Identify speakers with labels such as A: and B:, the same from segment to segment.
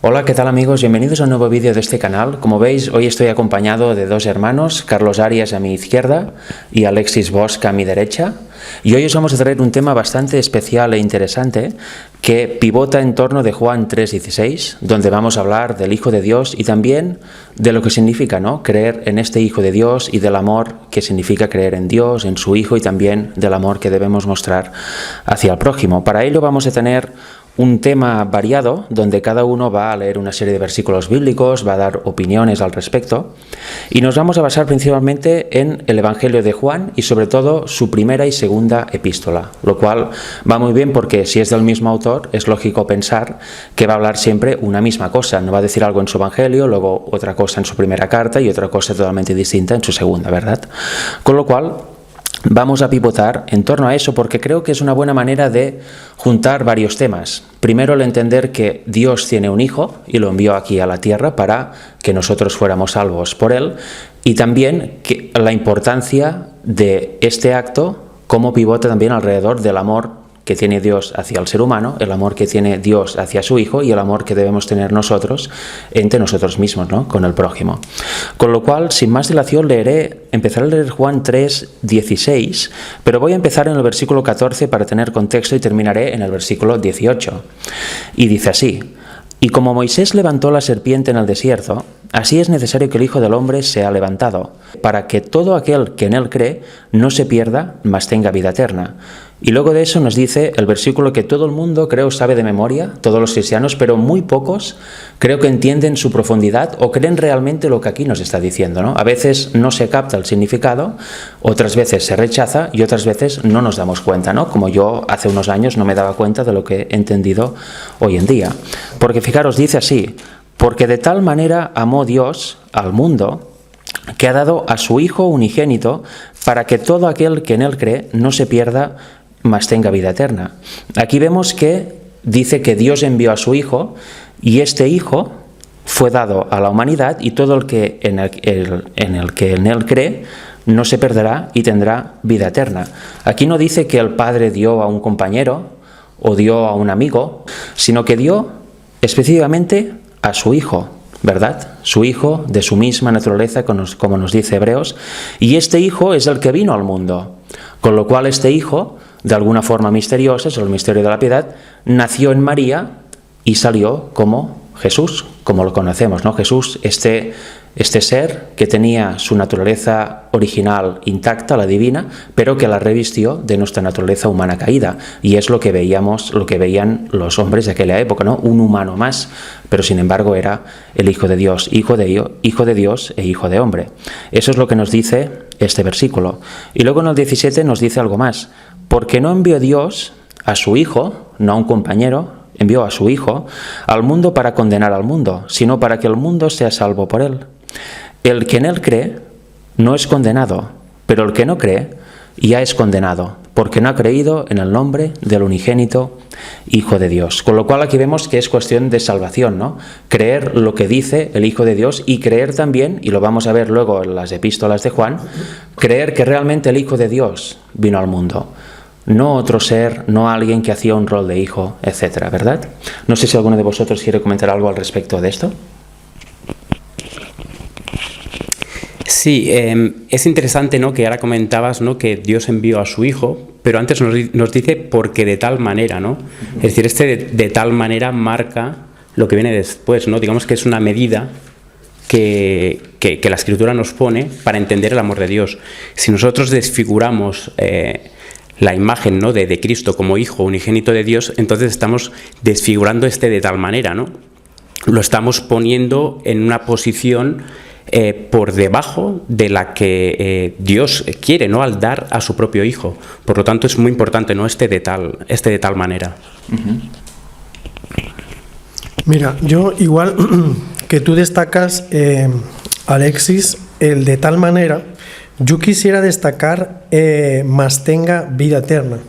A: Hola, ¿qué tal amigos? Bienvenidos a un nuevo vídeo de este canal. Como veis, hoy estoy acompañado de dos hermanos, Carlos Arias a mi izquierda y Alexis Bosch a mi derecha. Y hoy os vamos a traer un tema bastante especial e interesante que pivota en torno de Juan 3:16, donde vamos a hablar del Hijo de Dios y también de lo que significa, ¿no?, creer en este Hijo de Dios y del amor que significa creer en Dios, en su Hijo y también del amor que debemos mostrar hacia el prójimo. Para ello vamos a tener un tema variado, donde cada uno va a leer una serie de versículos bíblicos, va a dar opiniones al respecto, y nos vamos a basar principalmente en el Evangelio de Juan y sobre todo su primera y segunda epístola, lo cual va muy bien porque si es del mismo autor es lógico pensar que va a hablar siempre una misma cosa, no va a decir algo en su Evangelio, luego otra cosa en su primera carta y otra cosa totalmente distinta en su segunda, ¿verdad? Con lo cual vamos a pivotar en torno a eso porque creo que es una buena manera de juntar varios temas. Primero, el entender que Dios tiene un Hijo y lo envió aquí a la tierra para que nosotros fuéramos salvos por Él, y también que la importancia de este acto como pivota también alrededor del amor que tiene Dios hacia el ser humano, el amor que tiene Dios hacia su Hijo y el amor que debemos tener nosotros entre nosotros mismos, ¿no?, con el prójimo. Con lo cual, sin más dilación, empezaré a leer Juan 3:16, pero voy a empezar en el versículo 14 para tener contexto y terminaré en el versículo 18. Y dice así: «Y como Moisés levantó la serpiente en el desierto, así es necesario que el Hijo del Hombre sea levantado, para que todo aquel que en él cree no se pierda, mas tenga vida eterna». Y luego de eso nos dice el versículo que todo el mundo, creo, sabe de memoria, todos los cristianos, pero muy pocos creo que entienden su profundidad o creen realmente lo que aquí nos está diciendo, ¿no? A veces no se capta el significado, otras veces se rechaza y otras veces no nos damos cuenta, ¿no? Como yo hace unos años no me daba cuenta de lo que he entendido hoy en día. Porque fijaros, dice así: «Porque de tal manera amó Dios al mundo, que ha dado a su Hijo unigénito, para que todo aquel que en él cree no se pierda, mas tenga vida eterna». Aquí vemos que dice que Dios envió a su Hijo y este Hijo fue dado a la humanidad y todo el que en él cree no se perderá y tendrá vida eterna. Aquí no dice que el Padre dio a un compañero o dio a un amigo, sino que dio específicamente a su Hijo, ¿verdad? Su Hijo de su misma naturaleza, como nos dice Hebreos, y este Hijo es el que vino al mundo, con lo cual este Hijo, de alguna forma misteriosa, es el misterio de la piedad, nació en María y salió como Jesús, como lo conocemos, ¿no? Jesús, este ser que tenía su naturaleza original intacta, la divina, pero que la revistió de nuestra naturaleza humana caída, y es lo que veían los hombres de aquella época, ¿no? Un humano más, pero sin embargo era el Hijo de Dios, Hijo de Dios e Hijo de hombre. Eso es lo que nos dice este versículo. Y luego en el 17 nos dice algo más: «Porque no envió Dios a su Hijo, no a un compañero, envió a su Hijo al mundo para condenar al mundo, sino para que el mundo sea salvo por él. El que en él cree no es condenado, pero el que no cree ya es condenado, porque no ha creído en el nombre del unigénito Hijo de Dios». Con lo cual aquí vemos que es cuestión de salvación, ¿no? Creer lo que dice el Hijo de Dios y creer también, y lo vamos a ver luego en las epístolas de Juan, creer que realmente el Hijo de Dios vino al mundo. No otro ser, no alguien que hacía un rol de hijo, etcétera, ¿verdad? No sé si alguno de vosotros quiere comentar algo al respecto de esto.
B: Sí, es interesante, ¿no?, que ahora comentabas, ¿no?, que Dios envió a su Hijo, pero antes nos dice porque de tal manera, ¿no? Es decir, de tal manera marca lo que viene después, ¿no? Digamos que es una medida que la Escritura nos pone para entender el amor de Dios. Si nosotros desfiguramos la imagen, ¿no?, de Cristo como Hijo unigénito de Dios, entonces estamos desfigurando de tal manera, ¿no? Lo estamos poniendo en una posición por debajo de la que Dios quiere, ¿no?, al dar a su propio Hijo. Por lo tanto, es muy importante, ¿no?, de tal manera.
C: Mira, yo igual que tú destacas, Alexis, el de tal manera, yo quisiera destacar más tenga vida eterna,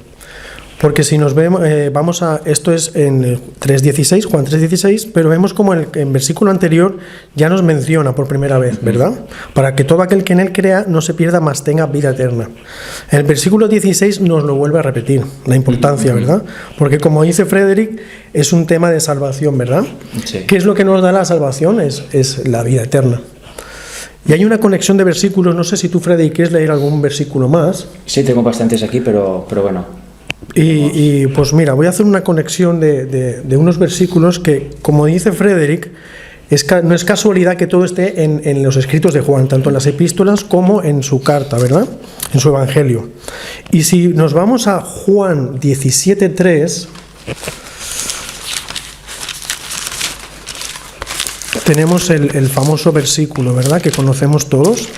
C: Porque si nos vemos, vamos a, esto es en 3.16, Juan 3.16, pero vemos como en versículo anterior ya nos menciona por primera vez, ¿verdad? Para que todo aquel que en él crea no se pierda, mas tenga vida eterna. En el versículo 16 nos lo vuelve a repetir, la importancia, ¿verdad? Porque como dice Frederick, es un tema de salvación, ¿verdad?
A: Sí.
C: ¿Qué es lo que nos da la salvación? Es la vida eterna. Y hay una conexión de versículos, no sé si tú, Frederick, quieres leer algún versículo más.
A: Sí, tengo bastantes aquí, pero bueno.
C: Y pues mira, voy a hacer una conexión de unos versículos que, como dice Frederick, no es casualidad que todo esté en los escritos de Juan, tanto en las epístolas como en su carta, ¿verdad? En su evangelio. Y si nos vamos a Juan 17:3, tenemos el famoso versículo, ¿verdad? Que conocemos todos.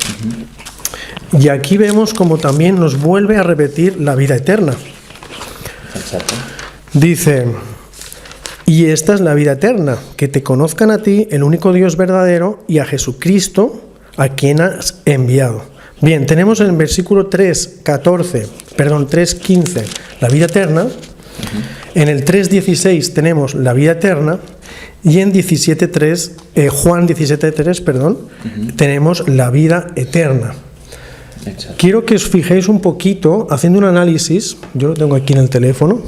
C: Y aquí vemos como también nos vuelve a repetir la vida eterna.
A: Exacto.
C: Dice, y esta es la vida eterna, que te conozcan a ti, el único Dios verdadero, y a Jesucristo, a quien has enviado. Bien, tenemos en el versículo 3:15 la vida eterna, en el 3:16 tenemos la vida eterna, y en Juan 17:3, tenemos la vida eterna.
A: Exacto.
C: Quiero que os fijéis un poquito, haciendo un análisis, yo lo tengo aquí en el teléfono.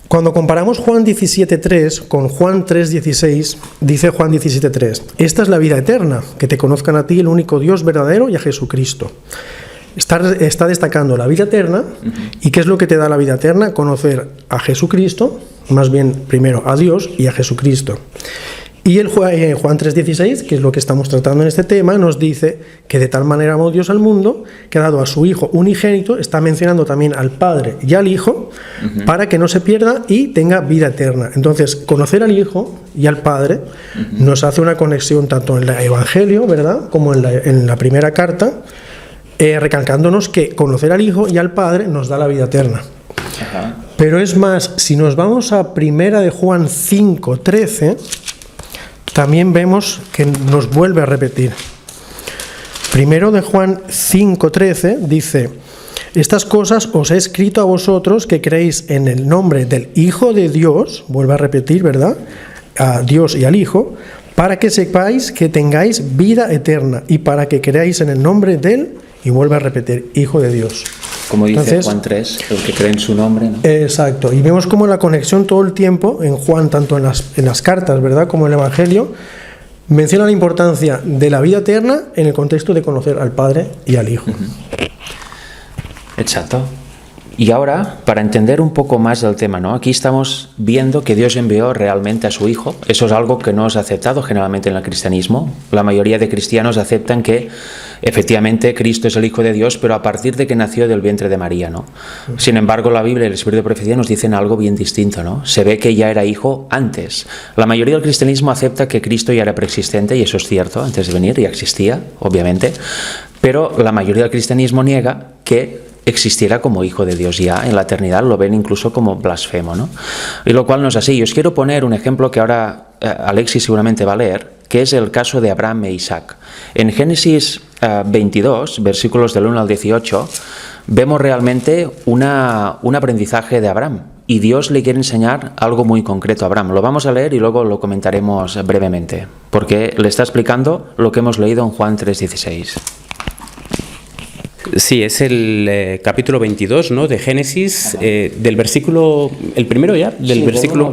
C: Cuando comparamos Juan 17:3 con Juan 3:16, dice Juan 17:3, esta es la vida eterna, que te conozcan a ti, el único Dios verdadero, y a Jesucristo. Está destacando la vida eterna. ¿Y qué es lo que te da la vida eterna? Conocer a Jesucristo, más bien primero a Dios y a Jesucristo. Y el Juan 3:16, que es lo que estamos tratando en este tema, nos dice que de tal manera amó Dios al mundo, que ha dado a su Hijo unigénito, está mencionando también al Padre y al Hijo, para que no se pierda y tenga vida eterna. Entonces, conocer al Hijo y al Padre nos hace una conexión tanto en el Evangelio, ¿verdad?, como en la primera carta, recalcándonos que conocer al Hijo y al Padre nos da la vida eterna.
A: Ajá.
C: Pero es más, si nos vamos a primera de Juan 5:13, también vemos que nos vuelve a repetir. Primero de Juan 5:13 dice, estas cosas os he escrito a vosotros que creéis en el nombre del Hijo de Dios, vuelve a repetir, ¿verdad?, a Dios y al Hijo, para que sepáis que tengáis vida eterna y para que creáis en el nombre de Él, y vuelve a repetir, Hijo de Dios.
A: Como dice
C: Entonces,
A: Juan 3, el que cree en su nombre, ¿no?
C: Exacto, y vemos como la conexión todo el tiempo en Juan, tanto en las cartas, ¿verdad?, como en el Evangelio, menciona la importancia de la vida eterna en el contexto de conocer al Padre y al Hijo.
A: Exacto. Y ahora, para entender un poco más del tema, ¿no? Aquí estamos viendo que Dios envió realmente a su Hijo. Eso es algo que no es aceptado generalmente en el cristianismo. La mayoría de cristianos aceptan que efectivamente Cristo es el Hijo de Dios, pero a partir de que nació del vientre de María, ¿no? Sin embargo, la Biblia y el Espíritu de profecía nos dicen algo bien distinto, ¿no? Se ve que ya era hijo antes. La mayoría del cristianismo acepta que Cristo ya era preexistente, y eso es cierto, antes de venir ya existía, obviamente, pero la mayoría del cristianismo niega que existiera como hijo de Dios ya en la eternidad, lo ven incluso como blasfemo, ¿no? Y lo cual no es así. Yo os quiero poner un ejemplo que ahora Alexis seguramente va a leer, que es el caso de Abraham e Isaac. En Génesis 22, versículos del 1 al 18, vemos realmente un aprendizaje de Abraham, y Dios le quiere enseñar algo muy concreto a Abraham. Lo vamos a leer y luego lo comentaremos brevemente, porque le está explicando lo que hemos leído en Juan 3:16.
B: Sí, es el capítulo 22, ¿no?, de Génesis, del versículo, el primero ya, del versículo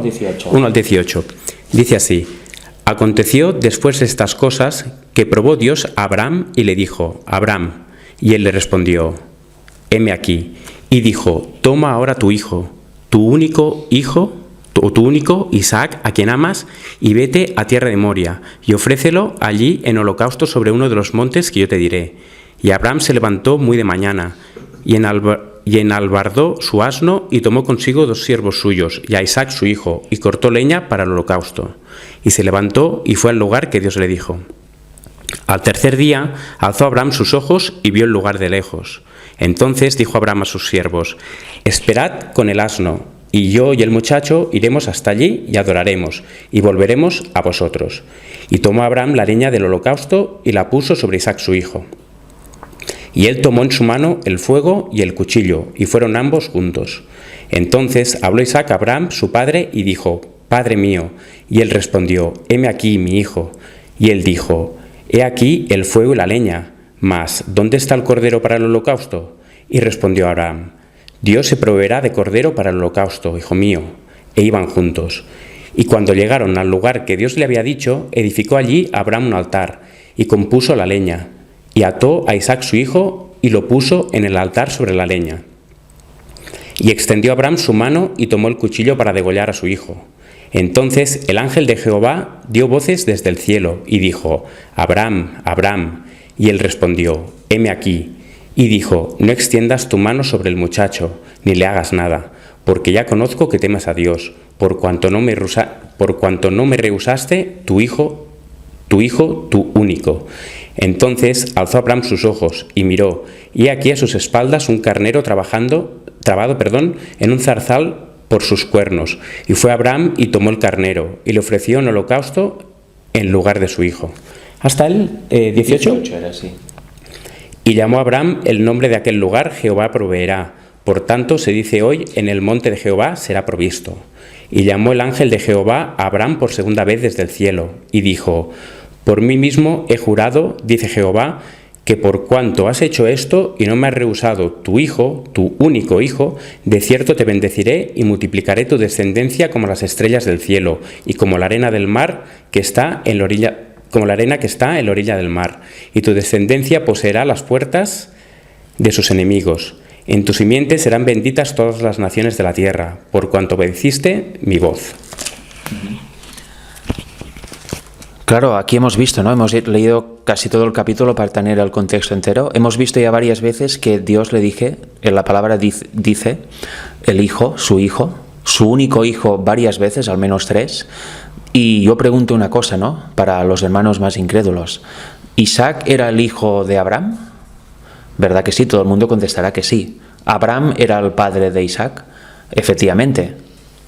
B: 1 al 18. Dice así: aconteció después de estas cosas que probó Dios a Abraham y le dijo, Abraham, y él le respondió, heme aquí. Y dijo, toma ahora tu hijo, tu único hijo, tu único Isaac, a quien amas, y vete a tierra de Moria, y ofrécelo allí en holocausto sobre uno de los montes que yo te diré. Y Abraham se levantó muy de mañana, y enalbardó su asno, y tomó consigo 2 siervos suyos, y a Isaac su hijo, y cortó leña para el holocausto. Y se levantó y fue al lugar que Dios le dijo. Al tercer día alzó Abraham sus ojos y vio el lugar de lejos. Entonces dijo Abraham a sus siervos, esperad con el asno, y yo y el muchacho iremos hasta allí y adoraremos, y volveremos a vosotros. Y tomó Abraham la leña del holocausto y la puso sobre Isaac su hijo. Y él tomó en su mano el fuego y el cuchillo, y fueron ambos juntos. Entonces habló Isaac a Abraham, su padre, y dijo: Padre mío. Y él respondió: Heme aquí, mi hijo. Y él dijo: He aquí el fuego y la leña, mas ¿dónde está el cordero para el holocausto? Y respondió Abraham: Dios se proveerá de cordero para el holocausto, hijo mío. E iban juntos. Y cuando llegaron al lugar que Dios le había dicho, edificó allí Abraham un altar, y compuso la leña, y ató a Isaac su hijo, y lo puso en el altar sobre la leña. Y extendió Abraham su mano, y tomó el cuchillo para degollar a su hijo. Entonces el ángel de Jehová dio voces desde el cielo, y dijo: Abraham, Abraham. Y él respondió: Heme aquí. Y dijo: No extiendas tu mano sobre el muchacho, ni le hagas nada, porque ya conozco que temes a Dios, por cuanto no me rehusaste tu hijo, tu único. Entonces alzó Abraham sus ojos y miró, y aquí a sus espaldas un carnero trabado, en un zarzal por sus cuernos. Y fue Abraham y tomó el carnero, y le ofreció en holocausto en lugar de su hijo. ¿Hasta el 18?
A: 18 era así.
B: Y llamó a Abraham el nombre de aquel lugar: Jehová proveerá. Por tanto se dice hoy: en el monte de Jehová será provisto. Y llamó el ángel de Jehová a Abraham por segunda vez desde el cielo, y dijo: Por mí mismo he jurado, dice Jehová, que por cuanto has hecho esto y no me has rehusado tu hijo, tu único hijo, de cierto te bendeciré y multiplicaré tu descendencia como las estrellas del cielo y como la arena del mar que está en la orilla, como la arena que está en la orilla del mar. Y tu descendencia poseerá las puertas de sus enemigos. En tu simiente serán benditas todas las naciones de la tierra, por cuanto obedeciste mi voz.
A: Claro, aquí hemos visto, ¿no? Hemos leído casi todo el capítulo para tener el contexto entero. Hemos visto ya varias veces que Dios le dije, en la palabra dice, el hijo, su único hijo varias veces, al menos 3. Y yo pregunto una cosa, ¿no? Para los hermanos más incrédulos. ¿Isaac era el hijo de Abraham? ¿Verdad que sí? Todo el mundo contestará que sí. ¿Abraham era el padre de Isaac? Efectivamente.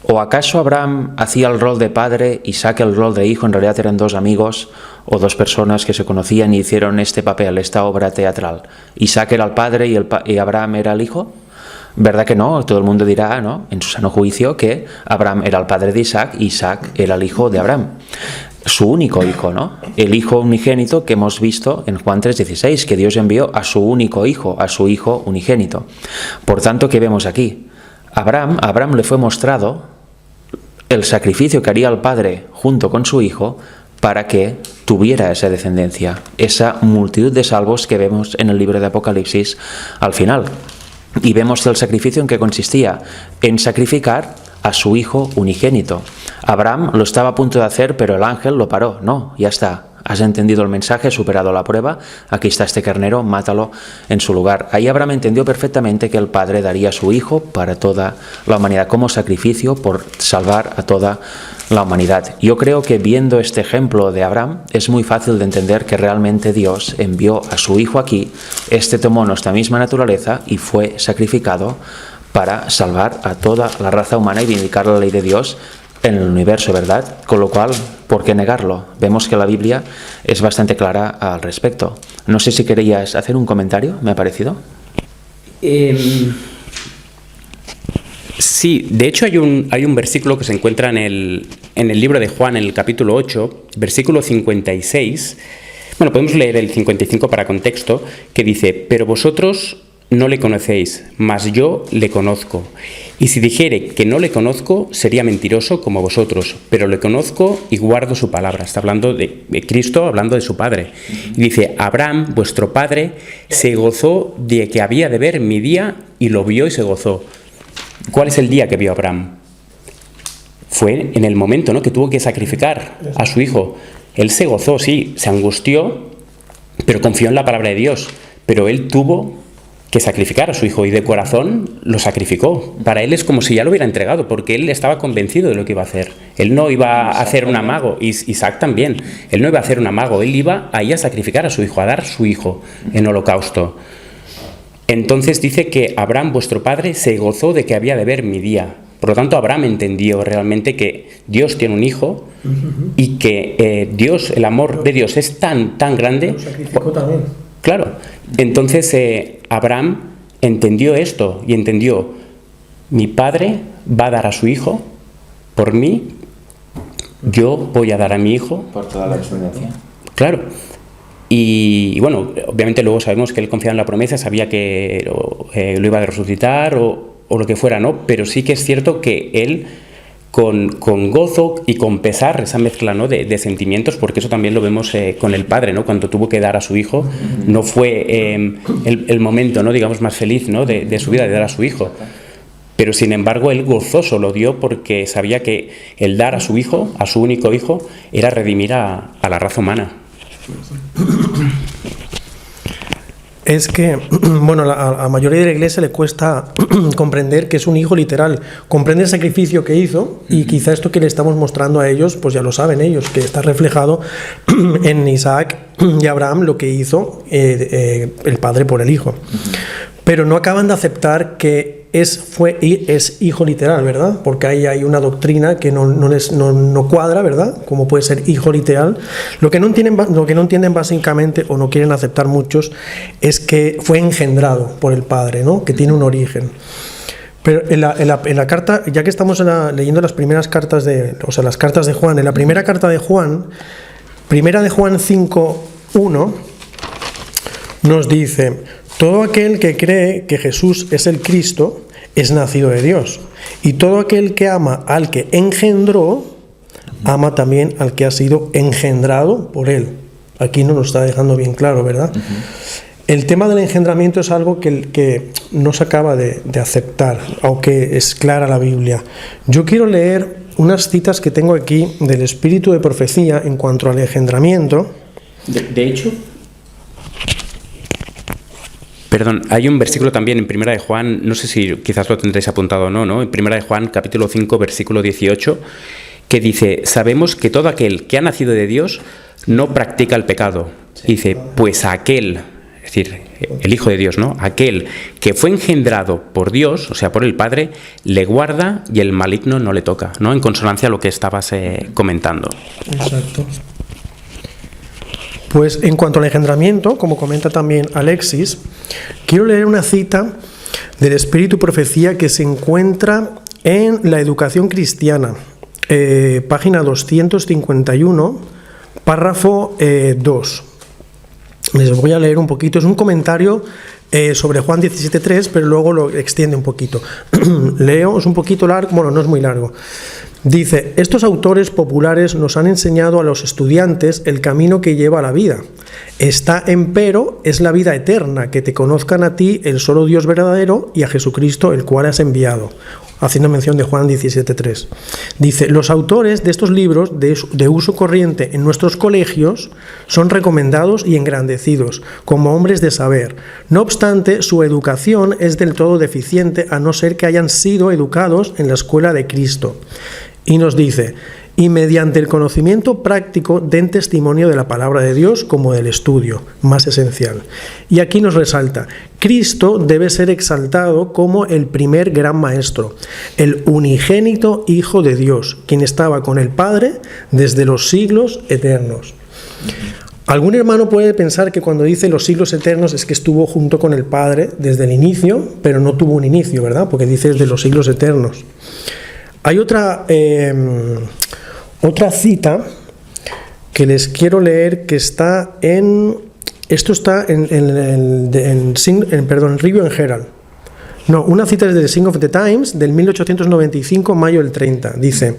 A: ¿O acaso Abraham hacía el rol de padre, Isaac el rol de hijo? En realidad eran 2 amigos o 2 personas que se conocían y hicieron este papel, esta obra teatral. ¿Isaac era el padre y Abraham era el hijo? ¿Verdad que no? Todo el mundo dirá, ¿no?, en su sano juicio, que Abraham era el padre de Isaac y Isaac era el hijo de Abraham. Su único hijo, ¿no? El hijo unigénito que hemos visto en Juan 3:16, que Dios envió a su único hijo, a su hijo unigénito. Por tanto, ¿qué vemos aquí? Abraham le fue mostrado el sacrificio que haría el padre junto con su hijo para que tuviera esa descendencia, esa multitud de salvos que vemos en el libro de Apocalipsis al final. Y vemos el sacrificio en que consistía en sacrificar a su hijo unigénito. Abraham lo estaba a punto de hacer, pero el ángel lo paró. No, ya está. Has entendido el mensaje, has superado la prueba, aquí está este carnero, mátalo en su lugar. Ahí Abraham entendió perfectamente que el Padre daría a su Hijo para toda la humanidad, como sacrificio por salvar a toda la humanidad. Yo creo que viendo este ejemplo de Abraham, es muy fácil de entender que realmente Dios envió a su Hijo aquí, este tomó nuestra misma naturaleza y fue sacrificado para salvar a toda la raza humana y vindicar la ley de Dios en el universo, ¿verdad? Con lo cual, ¿por qué negarlo? Vemos que la Biblia es bastante clara al respecto. No sé si querías hacer un comentario, me ha parecido.
B: Sí, de hecho hay un versículo que se encuentra en el libro de Juan, en el capítulo 8, versículo 56. Bueno, podemos leer el 55 para contexto, que dice: pero vosotros no le conocéis, mas yo le conozco. Y si dijere que no le conozco, sería mentiroso como vosotros, pero le conozco y guardo su palabra. Está hablando de Cristo, hablando de su Padre. Y dice: Abraham, vuestro padre, se gozó de que había de ver mi día, y lo vio y se gozó. ¿Cuál es el día que vio Abraham? Fue en el momento, ¿no?, que tuvo que sacrificar a su hijo. Él se gozó, sí, se angustió, pero confió en la palabra de Dios. Pero él tuvo que sacrificar a su hijo y de corazón lo sacrificó. Para él es como si ya lo hubiera entregado, porque él estaba convencido de lo que iba a hacer. Él no iba a hacer un amago, y Isaac también. Él no iba a hacer un amago, él iba ahí a sacrificar a su hijo, a dar su hijo en holocausto. Entonces dice que Abraham, vuestro padre, se gozó de que había de ver mi día. Por lo tanto, Abraham entendió realmente que Dios tiene un hijo y que Dios, el amor de Dios es tan grande.
C: Lo sacrificó también.
B: Claro. Entonces Abraham entendió esto y entendió: mi Padre va a dar a su Hijo por mí, yo voy a dar a mi Hijo.
A: Por toda la descendencia.
B: Claro. Y bueno, obviamente luego sabemos que él confiaba en la promesa, sabía que lo iba a resucitar o lo que fuera, ¿no? Pero sí que es cierto que él, con gozo y con pesar, esa mezcla, ¿no?, de sentimientos, porque eso también lo vemos con el padre, ¿no? Cuando tuvo que dar a su hijo, no fue el momento, ¿no?, digamos, más feliz, ¿no?, de su vida, de dar a su hijo. Pero sin embargo, él gozoso lo dio porque sabía que el dar a su hijo, a su único hijo, era redimir a la raza humana.
C: Es que, bueno, a la mayoría de la iglesia le cuesta comprender que es un hijo literal. Comprende el sacrificio que hizo y quizá esto que le estamos mostrando a ellos, pues ya lo saben ellos, que está reflejado en Isaac y Abraham lo que hizo el padre por el hijo. Pero no acaban de aceptar que es hijo literal, ¿verdad? Porque ahí hay una doctrina que no cuadra, ¿verdad? Como puede ser hijo literal. Lo que no entienden básicamente, o no quieren aceptar muchos, es que fue engendrado por el Padre, ¿no? Que tiene un origen. Pero en la carta, ya que estamos leyendo las primeras cartas las cartas de Juan, en la primera carta de Juan, primera de Juan 5:1, nos dice: todo aquel que cree que Jesús es el Cristo es nacido de Dios, y todo aquel que ama al que engendró, ama también al que ha sido engendrado por él. Aquí nos lo está dejando bien claro, ¿verdad? El tema del engendramiento es algo que no se acaba de aceptar, aunque es clara la Biblia. Yo quiero leer unas citas que tengo aquí del espíritu de profecía en cuanto al engendramiento.
B: De hecho, perdón, hay un versículo también en Primera de Juan, no sé si quizás lo tendréis apuntado o no, ¿no? En Primera de Juan, capítulo 5, versículo 18, que dice: sabemos que todo aquel que ha nacido de Dios no practica el pecado. Dice, pues aquel, es decir, el Hijo de Dios, ¿no? Aquel que fue engendrado por Dios, o sea, por el Padre, le guarda y el maligno no le toca, ¿no? En consonancia a lo que estabas comentando.
C: Exacto. Pues en cuanto al engendramiento, como comenta también Alexis, quiero leer una cita del Espíritu Profecía que se encuentra en la Educación Cristiana, página 251, párrafo 2. Les voy a leer un poquito, es un comentario sobre Juan 17:3, pero luego lo extiende un poquito. Leo, es un poquito largo, bueno, no es muy largo. Dice: estos autores populares nos han enseñado a los estudiantes el camino que lleva a la vida. Esta, empero, es la vida eterna, que te conozcan a ti, el solo Dios verdadero, y a Jesucristo, el cual has enviado. Haciendo mención de Juan 17:3. Dice: los autores de estos libros de uso corriente en nuestros colegios son recomendados y engrandecidos como hombres de saber. No obstante, su educación es del todo deficiente, a no ser que hayan sido educados en la escuela de Cristo. Y nos dice: y mediante el conocimiento práctico den testimonio de la palabra de Dios como del estudio, más esencial. Y aquí nos resalta: Cristo debe ser exaltado como el primer gran maestro, el unigénito Hijo de Dios, quien estaba con el Padre desde los siglos eternos. Algún hermano puede pensar que cuando dice los siglos eternos es que estuvo junto con el Padre desde el inicio, pero no tuvo un inicio, ¿verdad? Porque dice desde los siglos eternos. Hay otra cita que les quiero leer que está en... Esto está en Review and Herald. No, una cita es de The Sign of the Times del 1895, mayo del 30. Dice: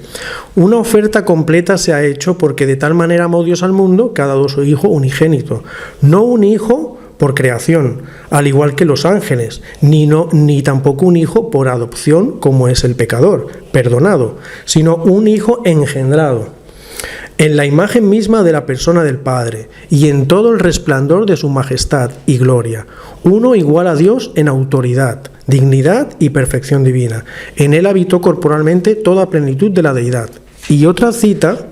C: una oferta completa se ha hecho porque de tal manera amó Dios al mundo que ha dado su Hijo unigénito. No un hijo por creación, al igual que los ángeles, ni tampoco un hijo por adopción, como es el pecador, perdonado, sino un hijo engendrado, en la imagen misma de la persona del Padre, y en todo el resplandor de su majestad y gloria, uno igual a Dios en autoridad, dignidad y perfección divina. En él habitó corporalmente toda plenitud de la deidad. Y otra cita,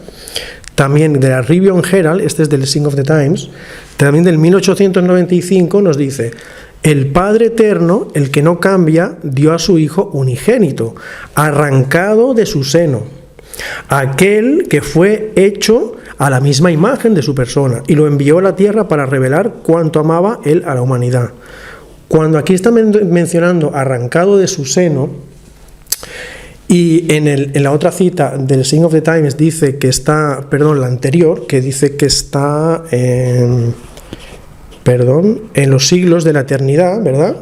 C: también de la Review and Herald, este es del Sign of the Times, también del 1895, nos dice: el Padre eterno, el que no cambia, dio a su Hijo unigénito, arrancado de su seno, aquel que fue hecho a la misma imagen de su persona, y lo envió a la tierra para revelar cuánto amaba él a la humanidad. Cuando aquí está mencionando arrancado de su seno, Y en la otra cita del Sign of the Times dice que está, la anterior, que dice que está en los siglos de la eternidad, ¿verdad?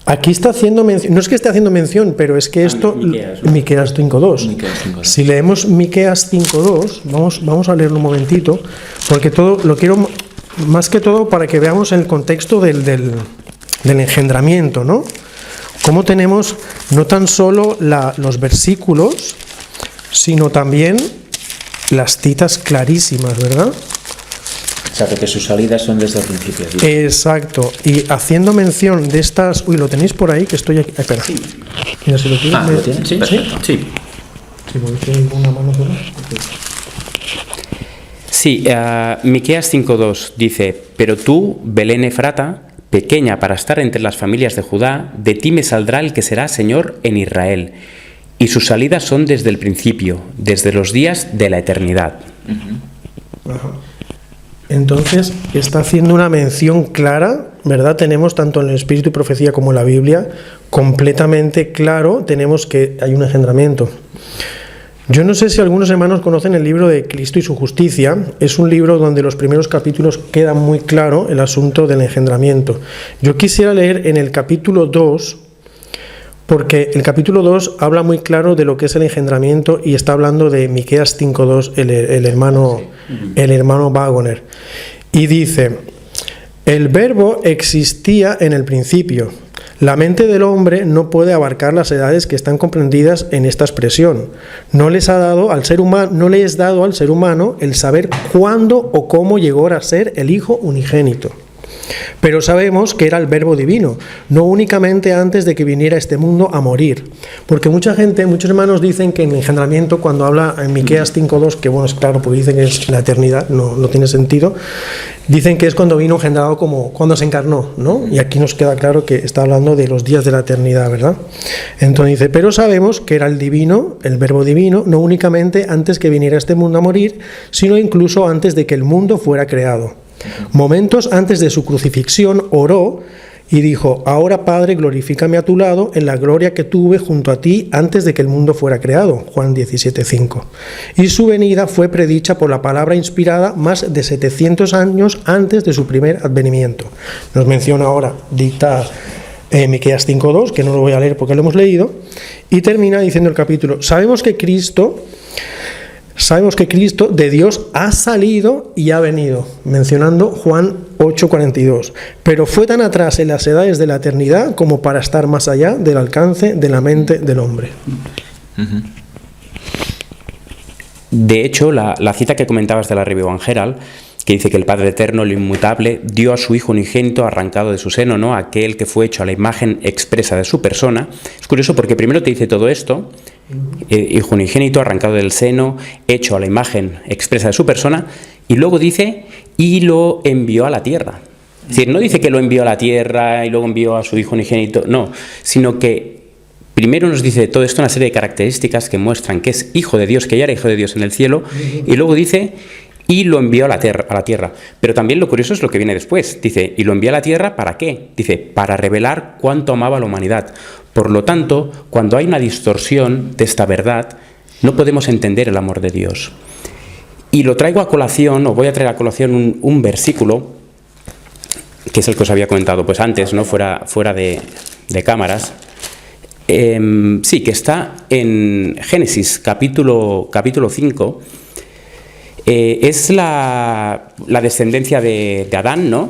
C: Aquí está haciendo mención, no es que esté haciendo mención, pero es que esto, Miqueas 5.2. Si leemos Miqueas 5.2, vamos a leerlo un momentito, porque todo lo quiero, más que todo, para que veamos el contexto del engendramiento, ¿no? Cómo tenemos no tan solo los versículos, sino también las citas clarísimas, ¿verdad?
A: Exacto, que sus salidas son desde el principio.
C: Exacto, y haciendo mención de estas... Uy, lo tenéis por ahí, que estoy aquí... Espera.
A: Sí.
C: Mira, si lo tienes...
A: ¿Lo tienes? Sí, perfecto. Sí.
C: Sí, porque tengo una mano sola.
B: Sí, Miqueas 5.2 dice: pero tú, Belén Efrata, pequeña para estar entre las familias de Judá, de ti me saldrá el que será Señor en Israel, y sus salidas son desde el principio, desde los días de la eternidad.
C: Ajá. Entonces, está haciendo una mención clara, ¿verdad? Tenemos tanto en el Espíritu y Profecía como en la Biblia, completamente claro, tenemos que hay un engendramiento. Yo no sé si algunos hermanos conocen el libro de Cristo y su justicia. Es un libro donde los primeros capítulos queda muy claro el asunto del engendramiento. Yo quisiera leer en el capítulo 2, porque el capítulo 2 habla muy claro de lo que es el engendramiento y está hablando de Miqueas 5.2, el hermano Waggoner. Y dice: el verbo existía en el principio. La mente del hombre no puede abarcar las edades que están comprendidas en esta expresión. No le es dado al ser humano el saber cuándo o cómo llegó a ser el Hijo unigénito. Pero sabemos que era el Verbo divino, no únicamente antes de que viniera a este mundo a morir. Porque muchos hermanos dicen que en el engendramiento, cuando habla en Miqueas 5.2, que bueno, es claro, porque dicen que es la eternidad, no tiene sentido, dicen que es cuando vino engendrado, como cuando se encarnó, ¿no? Y aquí nos queda claro que está hablando de los días de la eternidad, ¿verdad? Entonces dice: pero sabemos que era el divino, el Verbo divino, no únicamente antes que viniera a este mundo a morir, sino incluso antes de que el mundo fuera creado. Momentos antes de su crucifixión oró y dijo: ahora, Padre, glorifícame a tu lado en la gloria que tuve junto a ti antes de que el mundo fuera creado. Juan 17:5. Y su venida fue predicha por la palabra inspirada más de 700 años antes de su primer advenimiento. Nos menciona ahora, dicta Miqueas 5.2, que no lo voy a leer porque lo hemos leído, y termina diciendo el capítulo: sabemos que Cristo de Dios ha salido y ha venido, mencionando Juan 8:42, pero fue tan atrás en las edades de la eternidad como para estar más allá del alcance de la mente del hombre.
B: De hecho, la cita que comentabas de la Review and Herald, que dice que el Padre Eterno, lo inmutable, dio a su Hijo unigénito arrancado de su seno, ¿no? Aquel que fue hecho a la imagen expresa de su persona. Es curioso porque primero te dice todo esto: Hijo unigénito arrancado del seno, hecho a la imagen expresa de su persona, y luego dice: y lo envió a la tierra. Es decir, no dice que lo envió a la tierra y luego envió a su Hijo unigénito, no, sino que primero nos dice todo esto, una serie de características que muestran que es Hijo de Dios, que ya era Hijo de Dios en el cielo, y luego dice: y lo envió a la tierra. Pero también lo curioso es lo que viene después. Dice: ¿y lo envió a la tierra para qué? Dice: para revelar cuánto amaba a la humanidad. Por lo tanto, cuando hay una distorsión de esta verdad, no podemos entender el amor de Dios. Y lo traigo a colación, o voy a traer a colación un versículo, que es el que os había comentado pues antes, ¿no? fuera de cámaras. Sí, que está en Génesis, capítulo 5. Es la descendencia de Adán, ¿no?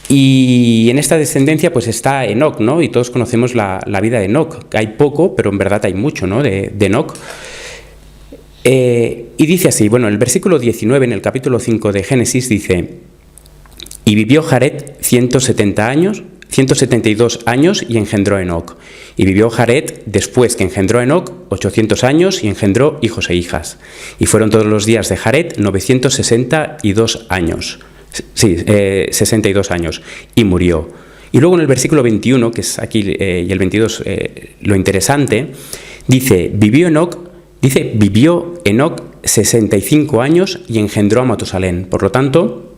B: Y en esta descendencia pues está Enoc, ¿no? Y todos conocemos la vida de Enoc. Hay poco, pero en verdad hay mucho, ¿no? de Enoc. Y dice así, bueno, el versículo 19 en el capítulo 5 de Génesis dice: y vivió Jared 172 años y engendró a Enoc. Y vivió Jared, después que engendró a Enoc, 800 años y engendró hijos e hijas. Y fueron todos los días de Jared 962 años. Sí, 62 años. Y murió. Y luego en el versículo 21, que es aquí, y el 22, lo interesante, dice: vivió Enoc 65 años y engendró a Matusalén. Por lo tanto,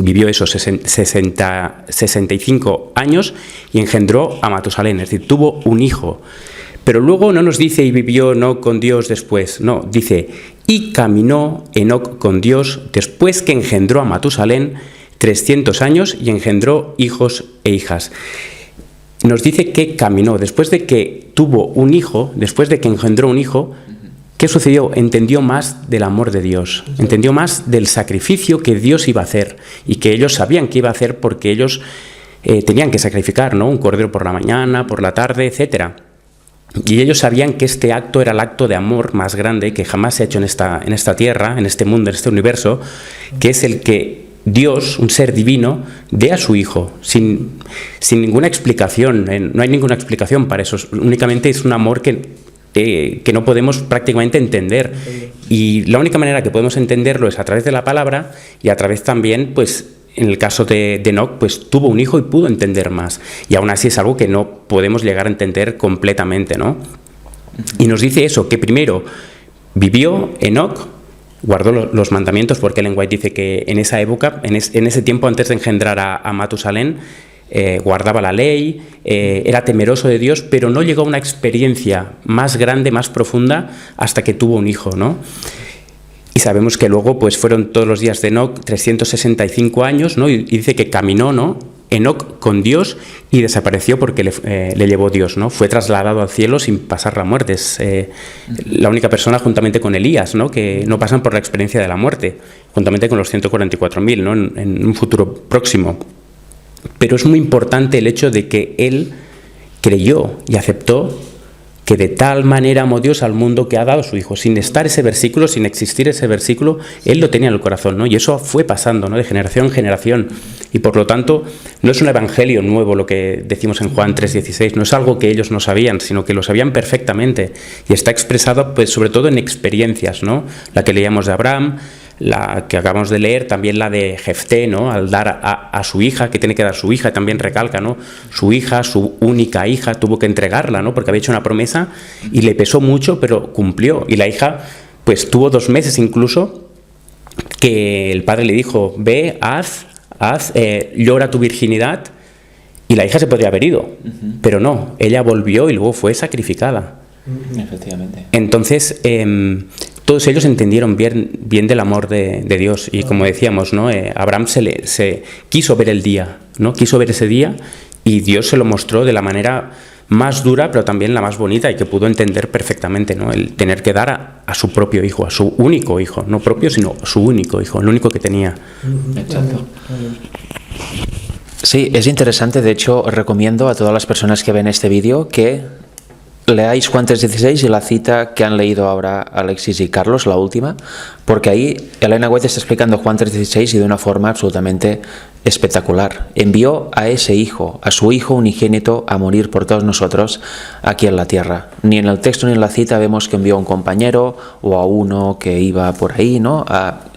B: vivió esos 65 años y engendró a Matusalén, es decir, tuvo un hijo. Pero luego no nos dice y vivió Enoc con Dios después, no, dice y caminó Enoc con Dios después que engendró a Matusalén 300 años y engendró hijos e hijas. Nos dice que caminó, después de que tuvo un hijo, después de que engendró un hijo, ¿qué sucedió? Entendió más del amor de Dios, entendió más del sacrificio que Dios iba a hacer y que ellos sabían que iba a hacer porque ellos tenían que sacrificar, ¿no? Un cordero por la mañana, por la tarde, etcétera. Y ellos sabían que este acto era el acto de amor más grande que jamás se ha hecho en esta tierra, en este mundo, en este universo, que es el que Dios, un ser divino, dé a su hijo, sin ninguna explicación. No hay ninguna explicación para eso, únicamente es un amor que no podemos prácticamente entender. Y la única manera que podemos entenderlo es a través de la palabra y a través también, pues, en el caso de Enoc, pues tuvo un hijo y pudo entender más. Y aún así es algo que no podemos llegar a entender completamente, ¿no? Y nos dice eso, que primero vivió Enoc, guardó los mandamientos, porque Ellen White dice que en esa época, en ese tiempo antes de engendrar a Matusalén, guardaba la ley, era temeroso de Dios, pero no llegó a una experiencia más grande, más profunda, hasta que tuvo un hijo, ¿no? Y sabemos que luego pues fueron todos los días de Enoc 365 años, ¿no? Y dice que caminó, ¿no? Enoc con Dios y desapareció porque le llevó Dios, ¿no? Fue trasladado al cielo sin pasar la muerte. Es la única persona, juntamente con Elías, ¿no? Que no pasan por la experiencia de la muerte, juntamente con los 144.000, ¿no? En un futuro próximo. Pero es muy importante el hecho de que él creyó y aceptó que de tal manera amó Dios al mundo que ha dado a su Hijo. Sin estar ese versículo, sin existir ese versículo, él lo tenía en el corazón, ¿no? Y eso fue pasando, ¿no? De generación en generación. Y por lo tanto, no es un evangelio nuevo lo que decimos en Juan 3:16, no es algo que ellos no sabían, sino que lo sabían perfectamente. Y está expresado, pues, sobre todo en experiencias, ¿no? La que leíamos de Abraham, la que acabamos de leer, también la de Jefté, ¿no? Al dar a su hija, que tiene que dar su hija, también recalca, ¿no? Su hija, su única hija, tuvo que entregarla, ¿no? Porque había hecho una promesa y le pesó mucho, pero cumplió. Y la hija, pues tuvo 2 meses incluso, que el padre le dijo, ve, llora tu virginidad, y la hija se podría haber ido, pero no, ella volvió y luego fue sacrificada.
A: Efectivamente.
B: Entonces, todos ellos entendieron bien del amor de Dios y como decíamos, ¿no? Abraham se quiso ver el día, ¿no? Quiso ver ese día y Dios se lo mostró de la manera más dura, pero también la más bonita y que pudo entender perfectamente, ¿no? El tener que dar a su propio hijo, a su único hijo, no propio, sino su único hijo, el único que tenía.
A: Exacto. Sí, es interesante. De hecho, os recomiendo a todas las personas que ven este vídeo que leáis Juan 3:16 y la cita que han leído ahora Alexis y Carlos, la última, porque ahí Ellen White está explicando Juan 3:16 y de una forma absolutamente espectacular. Envió a ese hijo, a su hijo unigénito, a morir por todos nosotros aquí en la tierra. Ni en el texto ni en la cita vemos que envió a un compañero o a uno que iba por ahí, ¿no?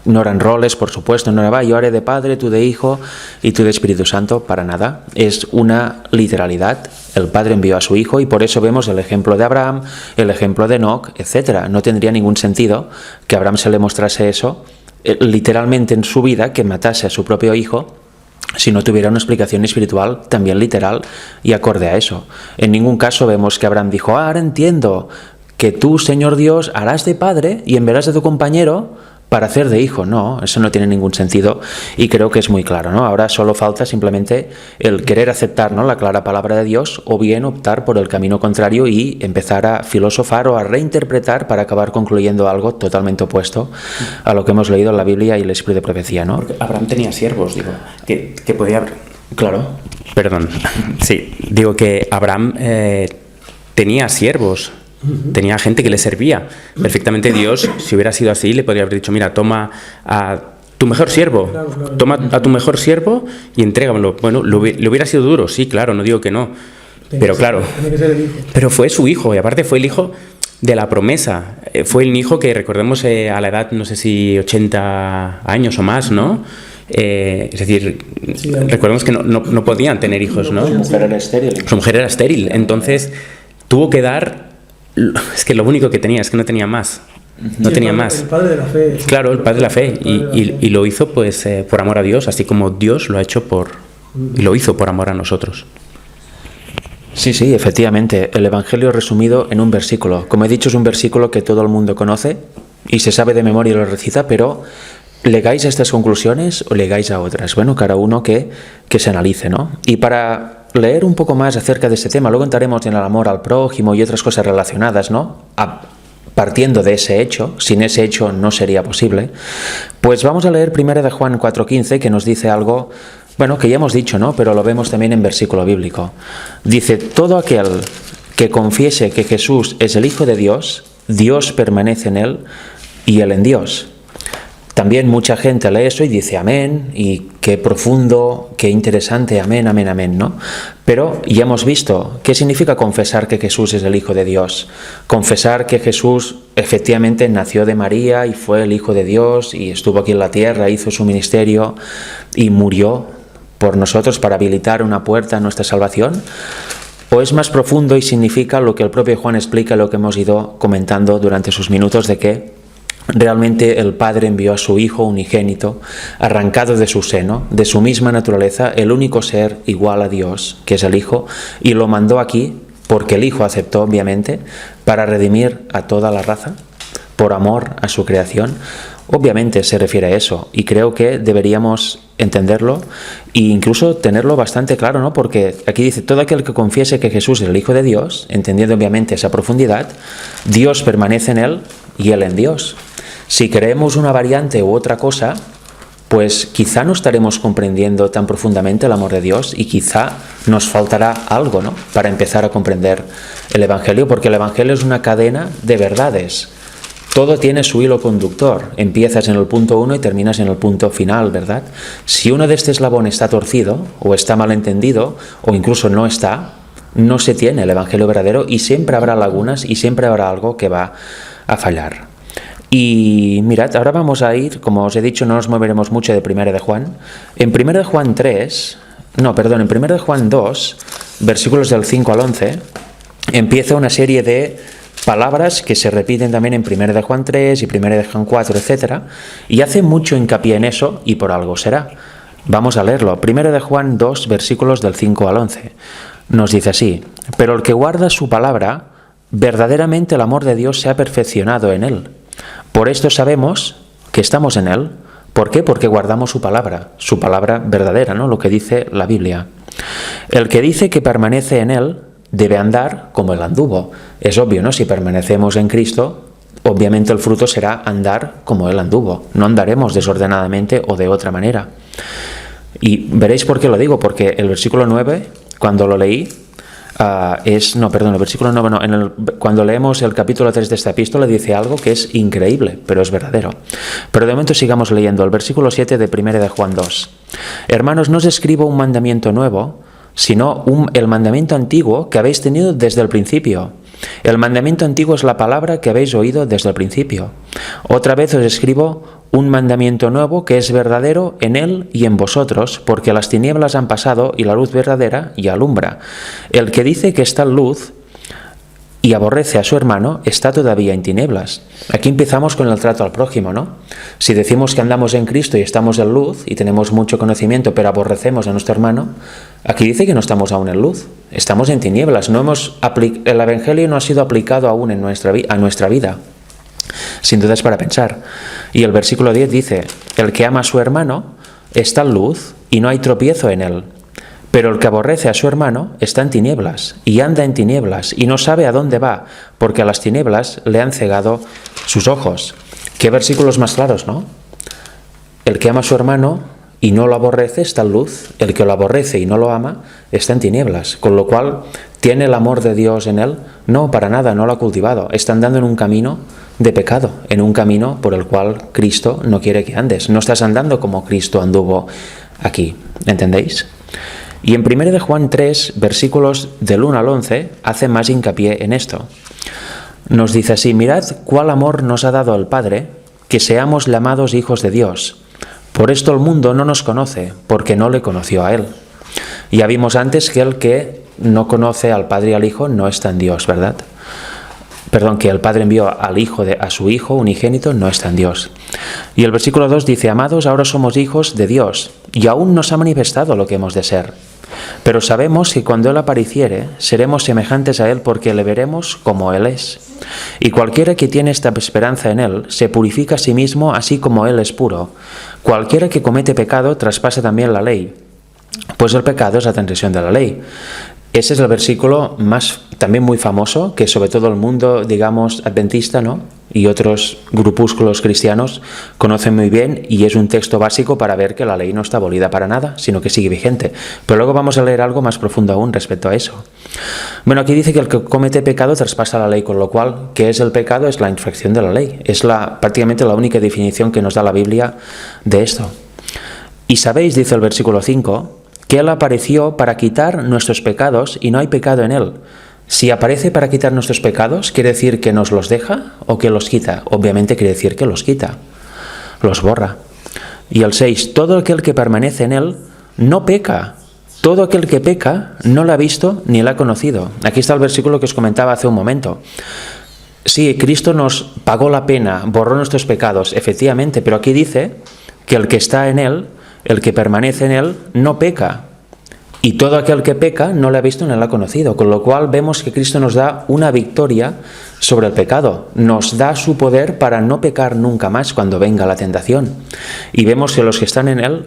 A: No eran roles, por supuesto, no era yo haré de padre, tú de hijo y tú de Espíritu Santo, para nada. Es una literalidad. El padre envió a su hijo y por eso vemos el ejemplo de Abraham, el ejemplo de Enoc, etc. No tendría ningún sentido que a Abraham se le mostrase eso literalmente en su vida, que matase a su propio hijo, si no tuviera una explicación espiritual también literal y acorde a eso. En ningún caso vemos que Abraham dijo, ahora entiendo que tú, Señor Dios, harás de padre y enviarás a tu compañero para hacer de hijo. No, eso no tiene ningún sentido y creo que es muy claro, ¿no? Ahora solo falta simplemente el querer aceptar, ¿no?, la clara palabra de Dios, o bien optar por el camino contrario y empezar a filosofar o a reinterpretar para acabar concluyendo algo totalmente opuesto a lo que hemos leído en la Biblia y el espíritu de profecía, ¿no?
B: Porque Abraham tenía siervos, digo, que podía haber...
A: Claro.
B: Perdón, sí, digo que Abraham tenía siervos. Tenía gente que le servía. Perfectamente Dios, si hubiera sido así, le podría haber dicho, mira, toma a tu mejor siervo, toma a tu mejor siervo y entrégamelo. Bueno, le hubiera sido duro, sí, claro, no digo que no. Pero claro, pero fue su hijo y aparte fue el hijo de la promesa. Fue el hijo que, recordemos, a la edad, no sé si 80 años o más, ¿no? Es decir, sí, recordemos que no podían tener hijos, ¿no?
A: Su mujer era estéril.
B: Su mujer era estéril, entonces tuvo que dar... Es que lo único que tenía, es que no tenía más. No tenía más.
C: El padre de la fe. Sí.
B: Claro, el padre de la fe. Y lo hizo pues por amor a Dios, así como Dios lo ha hecho y lo hizo por amor a nosotros.
A: Sí, sí, efectivamente. El Evangelio resumido en un versículo. Como he dicho, es un versículo que todo el mundo conoce y se sabe de memoria y lo recita, pero ¿legáis a estas conclusiones o legáis a otras? Bueno, cada uno que se analice, ¿no? Y para leer un poco más acerca de este tema, luego entraremos en el amor al prójimo y otras cosas relacionadas, ¿no? Partiendo de ese hecho, sin ese hecho no sería posible, pues vamos a leer 1 de Juan 4:15, que nos dice algo, bueno, que ya hemos dicho, ¿no? Pero lo vemos también en versículo bíblico. Dice, todo aquel que confiese que Jesús es el Hijo de Dios, Dios permanece en él y él en Dios. También mucha gente lee eso y dice amén, y qué profundo, qué interesante, amén, amén, amén, ¿no? Pero ya hemos visto qué significa confesar que Jesús es el Hijo de Dios. Confesar que Jesús efectivamente nació de María y fue el Hijo de Dios y estuvo aquí en la tierra, hizo su ministerio y murió por nosotros para habilitar una puerta a nuestra salvación. ¿O es más profundo y significa lo que el propio Juan explica, lo que hemos ido comentando durante sus minutos, de que realmente el Padre envió a su Hijo unigénito, arrancado de su seno, de su misma naturaleza, el único ser igual a Dios, que es el Hijo, y lo mandó aquí, porque el Hijo aceptó, obviamente, para redimir a toda la raza, por amor a su creación? Obviamente se refiere a eso, y creo que deberíamos entenderlo e incluso tenerlo bastante claro, ¿no? Porque aquí dice, todo aquel que confiese que Jesús es el Hijo de Dios, entendiendo obviamente esa profundidad, Dios permanece en él y él en Dios. Si creemos una variante u otra cosa, pues quizá no estaremos comprendiendo tan profundamente el amor de Dios y quizá nos faltará algo, ¿no? Para empezar a comprender el Evangelio, porque el Evangelio es una cadena de verdades. Todo tiene su hilo conductor. Empiezas en el punto 1 y terminas en el punto final, ¿verdad? Si uno de este eslabón está torcido o está mal entendido o incluso no está, no se tiene el Evangelio verdadero y siempre habrá lagunas y siempre habrá algo que va a fallar. Y mirad, ahora vamos a ir, como os he dicho, no nos moveremos mucho de 1 de Juan. En 1 de Juan 2, versículos del 5 al 11, empieza una serie de palabras que se repiten también en 1 de Juan 3 y 1 de Juan 4, etc. Y hace mucho hincapié en eso y por algo será. Vamos a leerlo. 1 de Juan 2, versículos del 5 al 11. Nos dice así, pero el que guarda su palabra, verdaderamente el amor de Dios se ha perfeccionado en él. Por esto sabemos que estamos en él. ¿Por qué? Porque guardamos su palabra verdadera, ¿no? Lo que dice la Biblia. El que dice que permanece en él debe andar como él anduvo. Es obvio, ¿no? Si permanecemos en Cristo, obviamente el fruto será andar como él anduvo. No andaremos desordenadamente o de otra manera. Y veréis por qué lo digo, porque el versículo 9, cuando lo leí, cuando leemos el capítulo 3 de esta epístola dice algo que es increíble, pero es verdadero. Pero de momento sigamos leyendo el versículo 7 de 1 de Juan 2. Hermanos, no os escribo un mandamiento nuevo, sino el mandamiento antiguo que habéis tenido desde el principio. El mandamiento antiguo es la palabra que habéis oído desde el principio. Otra vez os escribo un mandamiento nuevo que es verdadero en él y en vosotros, porque las tinieblas han pasado y la luz verdadera ya alumbra. El que dice que está en luz y aborrece a su hermano está todavía en tinieblas. Aquí empezamos con el trato al prójimo, ¿no? Si decimos que andamos en Cristo y estamos en luz y tenemos mucho conocimiento, pero aborrecemos a nuestro hermano, aquí dice que no estamos aún en luz, estamos en tinieblas. El Evangelio no ha sido aplicado aún a nuestra vida. Sin duda es para pensar. Y el versículo 10 dice, el que ama a su hermano está en luz y no hay tropiezo en él. Pero el que aborrece a su hermano está en tinieblas y anda en tinieblas y no sabe a dónde va, porque a las tinieblas le han cegado sus ojos. Qué versículos más claros, ¿no? El que ama a su hermano y no lo aborrece está en luz. El que lo aborrece y no lo ama está en tinieblas. Con lo cual, ¿tiene el amor de Dios en él? No, para nada, no lo ha cultivado. Está andando en un camino de pecado, en un camino por el cual Cristo no quiere que andes. No estás andando como Cristo anduvo aquí. ¿Entendéis? Y en 1 de Juan 3, versículos del 1 al 11, hace más hincapié en esto. Nos dice así, mirad cuál amor nos ha dado el Padre, que seamos llamados hijos de Dios. Por esto el mundo no nos conoce, porque no le conoció a Él. Ya vimos antes que el que no conoce al Padre y al Hijo no está en Dios, ¿verdad? Perdón, que el Padre envió a su Hijo unigénito no está en Dios. Y el versículo 2 dice, amados, ahora somos hijos de Dios, y aún nos ha manifestado lo que hemos de ser. Pero sabemos que cuando Él apareciere, seremos semejantes a Él porque le veremos como Él es. Y cualquiera que tiene esta esperanza en Él, se purifica a sí mismo así como Él es puro. Cualquiera que comete pecado traspasa también la ley, pues el pecado es la transgresión de la ley. Ese es el versículo más, también muy famoso, que sobre todo el mundo, digamos, adventista, ¿no?, y otros grupúsculos cristianos conocen muy bien, y es un texto básico para ver que la ley no está abolida para nada, sino que sigue vigente. Pero luego vamos a leer algo más profundo aún respecto a eso. Bueno, aquí dice que el que comete pecado traspasa la ley, con lo cual, ¿qué es el pecado? Es la infracción de la ley. Es prácticamente la única definición que nos da la Biblia de esto. Y sabéis, dice el versículo 5, que Él apareció para quitar nuestros pecados y no hay pecado en Él. Si aparece para quitar nuestros pecados, ¿quiere decir que nos los deja o que los quita? Obviamente quiere decir que los quita, los borra. Y el 6, todo aquel que permanece en Él no peca. Todo aquel que peca no lo ha visto ni lo ha conocido. Aquí está el versículo que os comentaba hace un momento. Sí, Cristo nos pagó la pena, borró nuestros pecados, efectivamente, pero aquí dice que el que está en Él, el que permanece en Él, no peca. Y todo aquel que peca no le ha visto ni le ha conocido. Con lo cual vemos que Cristo nos da una victoria sobre el pecado. Nos da su poder para no pecar nunca más cuando venga la tentación. Y vemos que los que están en Él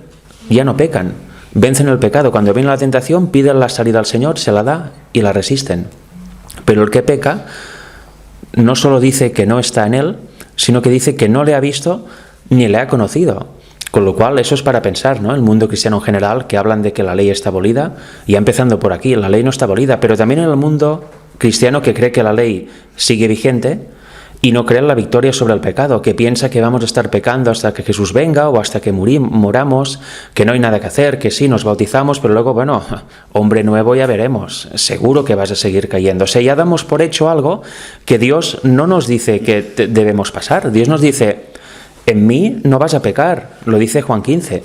A: ya no pecan. Vencen el pecado. Cuando viene la tentación, piden la salida al Señor, se la da y la resisten. Pero el que peca no solo dice que no está en Él, sino que dice que no le ha visto ni le ha conocido. Con lo cual, eso es para pensar, ¿no? El mundo cristiano en general, que hablan de que la ley está abolida, y empezando por aquí, la ley no está abolida, pero también en el mundo cristiano que cree que la ley sigue vigente y no cree en la victoria sobre el pecado, que piensa que vamos a estar pecando hasta que Jesús venga o hasta que moramos, que no hay nada que hacer, que sí, nos bautizamos, pero luego, bueno, hombre nuevo ya veremos, seguro que vas a seguir cayendo. O sea, ya damos por hecho algo que Dios no nos dice que debemos pasar. Dios nos dice: en mí no vas a pecar, lo dice Juan 15.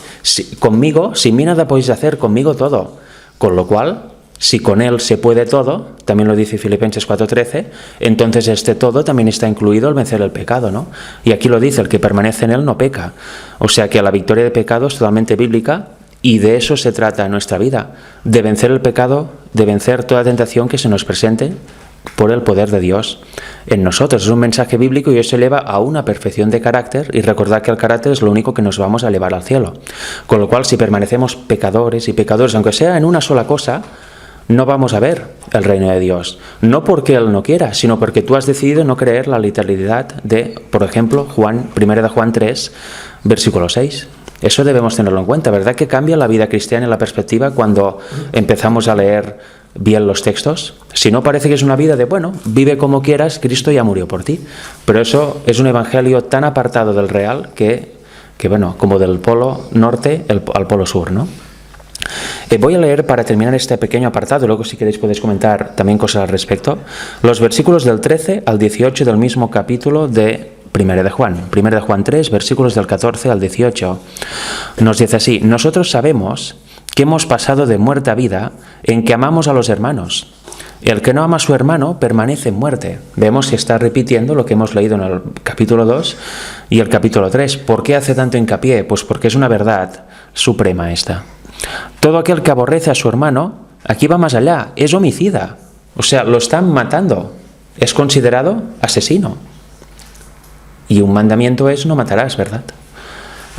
A: Conmigo, sin mí nada podéis hacer, conmigo todo. Con lo cual, si con Él se puede todo, también lo dice Filipenses 4:13, entonces este todo también está incluido el vencer el pecado, ¿no? Y aquí lo dice, el que permanece en Él no peca. O sea que la victoria de pecado es totalmente bíblica y de eso se trata en nuestra vida, de vencer el pecado, de vencer toda tentación que se nos presente por el poder de Dios en nosotros. Es un mensaje bíblico y eso eleva a una perfección de carácter, y recordad que el carácter es lo único que nos vamos a elevar al cielo. Con lo cual, si permanecemos pecadores y pecadores, aunque sea en una sola cosa, no vamos a ver el reino de Dios. No porque Él no quiera, sino porque tú has decidido no creer la literalidad de, por ejemplo, 1 de Juan 3, versículo 6. Eso debemos tenerlo en cuenta, ¿verdad? Que cambia la vida cristiana y la perspectiva cuando empezamos a leer bien los textos. Si no, parece que es una vida de, bueno, vive como quieras, Cristo ya murió por ti. Pero eso es un evangelio tan apartado del real que bueno, como del polo norte al polo sur, ¿no? Voy a leer para terminar este pequeño apartado, luego si queréis podéis comentar también cosas al respecto, los versículos del 13 al 18 del mismo capítulo de 1 de Juan 3, versículos del 14 al 18. Nos dice así: nosotros sabemos que hemos pasado de muerte a vida en que amamos a los hermanos. El que no ama a su hermano permanece en muerte. Vemos que está repitiendo lo que hemos leído en el capítulo 2 y el capítulo 3. ¿Por qué hace tanto hincapié? Pues porque es una verdad suprema esta. Todo aquel que aborrece a su hermano, aquí va más allá, es homicida. O sea, lo están matando. Es considerado asesino. Y un mandamiento es: no matarás, ¿verdad?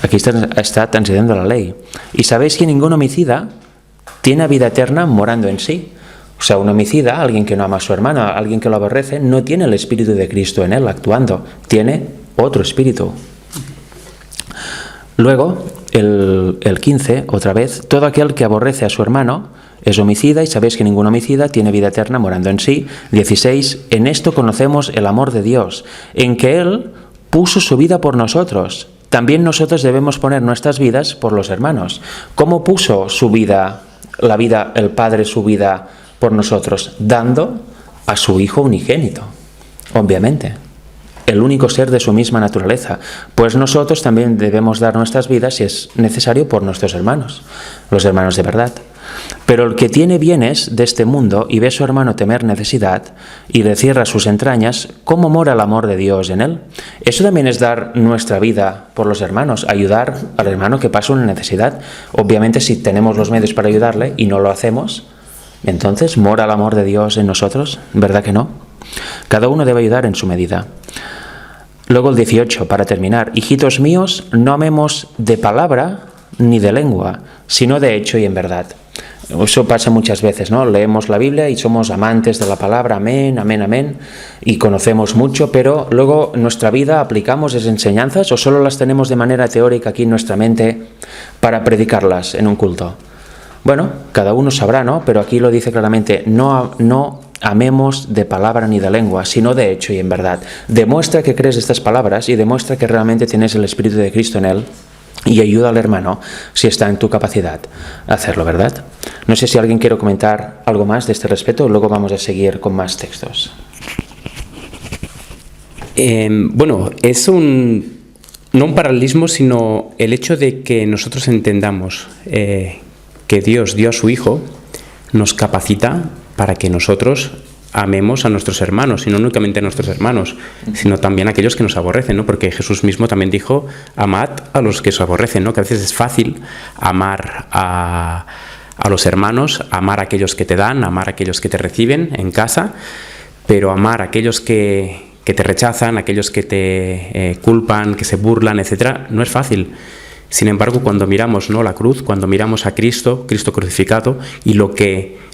A: Aquí está transgrediendo la ley. Y sabéis que ningún homicida tiene vida eterna morando en sí. O sea, un homicida, alguien que no ama a su hermano, alguien que lo aborrece, no tiene el Espíritu de Cristo en él actuando. Tiene otro espíritu. Luego, el 15, otra vez: todo aquel que aborrece a su hermano es homicida, y sabéis que ningún homicida tiene vida eterna morando en sí. 16, en esto conocemos el amor de Dios, en que Él puso su vida por nosotros. También nosotros debemos poner nuestras vidas por los hermanos. ¿Cómo puso su vida, el Padre su vida por nosotros? Dando a su Hijo unigénito, obviamente. el único ser de su misma naturaleza, pues nosotros también debemos dar nuestras vidas, si es necesario, por nuestros hermanos, los hermanos de verdad. Pero el que tiene bienes de este mundo y ve a su hermano temer necesidad y le cierra sus entrañas, ¿cómo mora el amor de Dios en él? Eso también es dar nuestra vida por los hermanos, ayudar al hermano que pasa una necesidad. Obviamente, si tenemos los medios para ayudarle y no lo hacemos, entonces, ¿mora el amor de Dios en nosotros? ¿Verdad que no? Cada uno debe ayudar en su medida. Luego el 18, para terminar. Hijitos míos, no amemos de palabra ni de lengua, sino de hecho y en verdad. Eso pasa muchas veces, ¿no? Leemos la Biblia y somos amantes de la palabra, amén, amén, amén, y conocemos mucho, pero luego en nuestra vida aplicamos esas enseñanzas o solo las tenemos de manera teórica aquí en nuestra mente para predicarlas en un culto. Bueno, cada uno sabrá, ¿no? Pero aquí lo dice claramente, no amemos de palabra ni de lengua, sino de hecho y en verdad. Demuestra que crees estas palabras y demuestra que realmente tienes el Espíritu de Cristo en él. Y ayuda al hermano si está en tu capacidad a hacerlo, ¿verdad? No sé si alguien quiere comentar algo más de este respecto, luego vamos a seguir con más textos.
B: Bueno, es no un paralelismo, sino el hecho de que nosotros entendamos que Dios dio a su Hijo, nos capacita para que nosotros amemos a nuestros hermanos, y no únicamente a nuestros hermanos, sino también a aquellos que nos aborrecen, ¿no? Porque Jesús mismo también dijo, amad a los que os aborrecen, ¿no? Que a veces es fácil amar a los hermanos, amar a aquellos que te dan, amar a aquellos que te reciben en casa, pero amar a aquellos que te rechazan, aquellos que te culpan, que se burlan, etcétera, no es fácil. Sin embargo, cuando miramos, ¿no?, la cruz, cuando miramos a Cristo crucificado, y lo que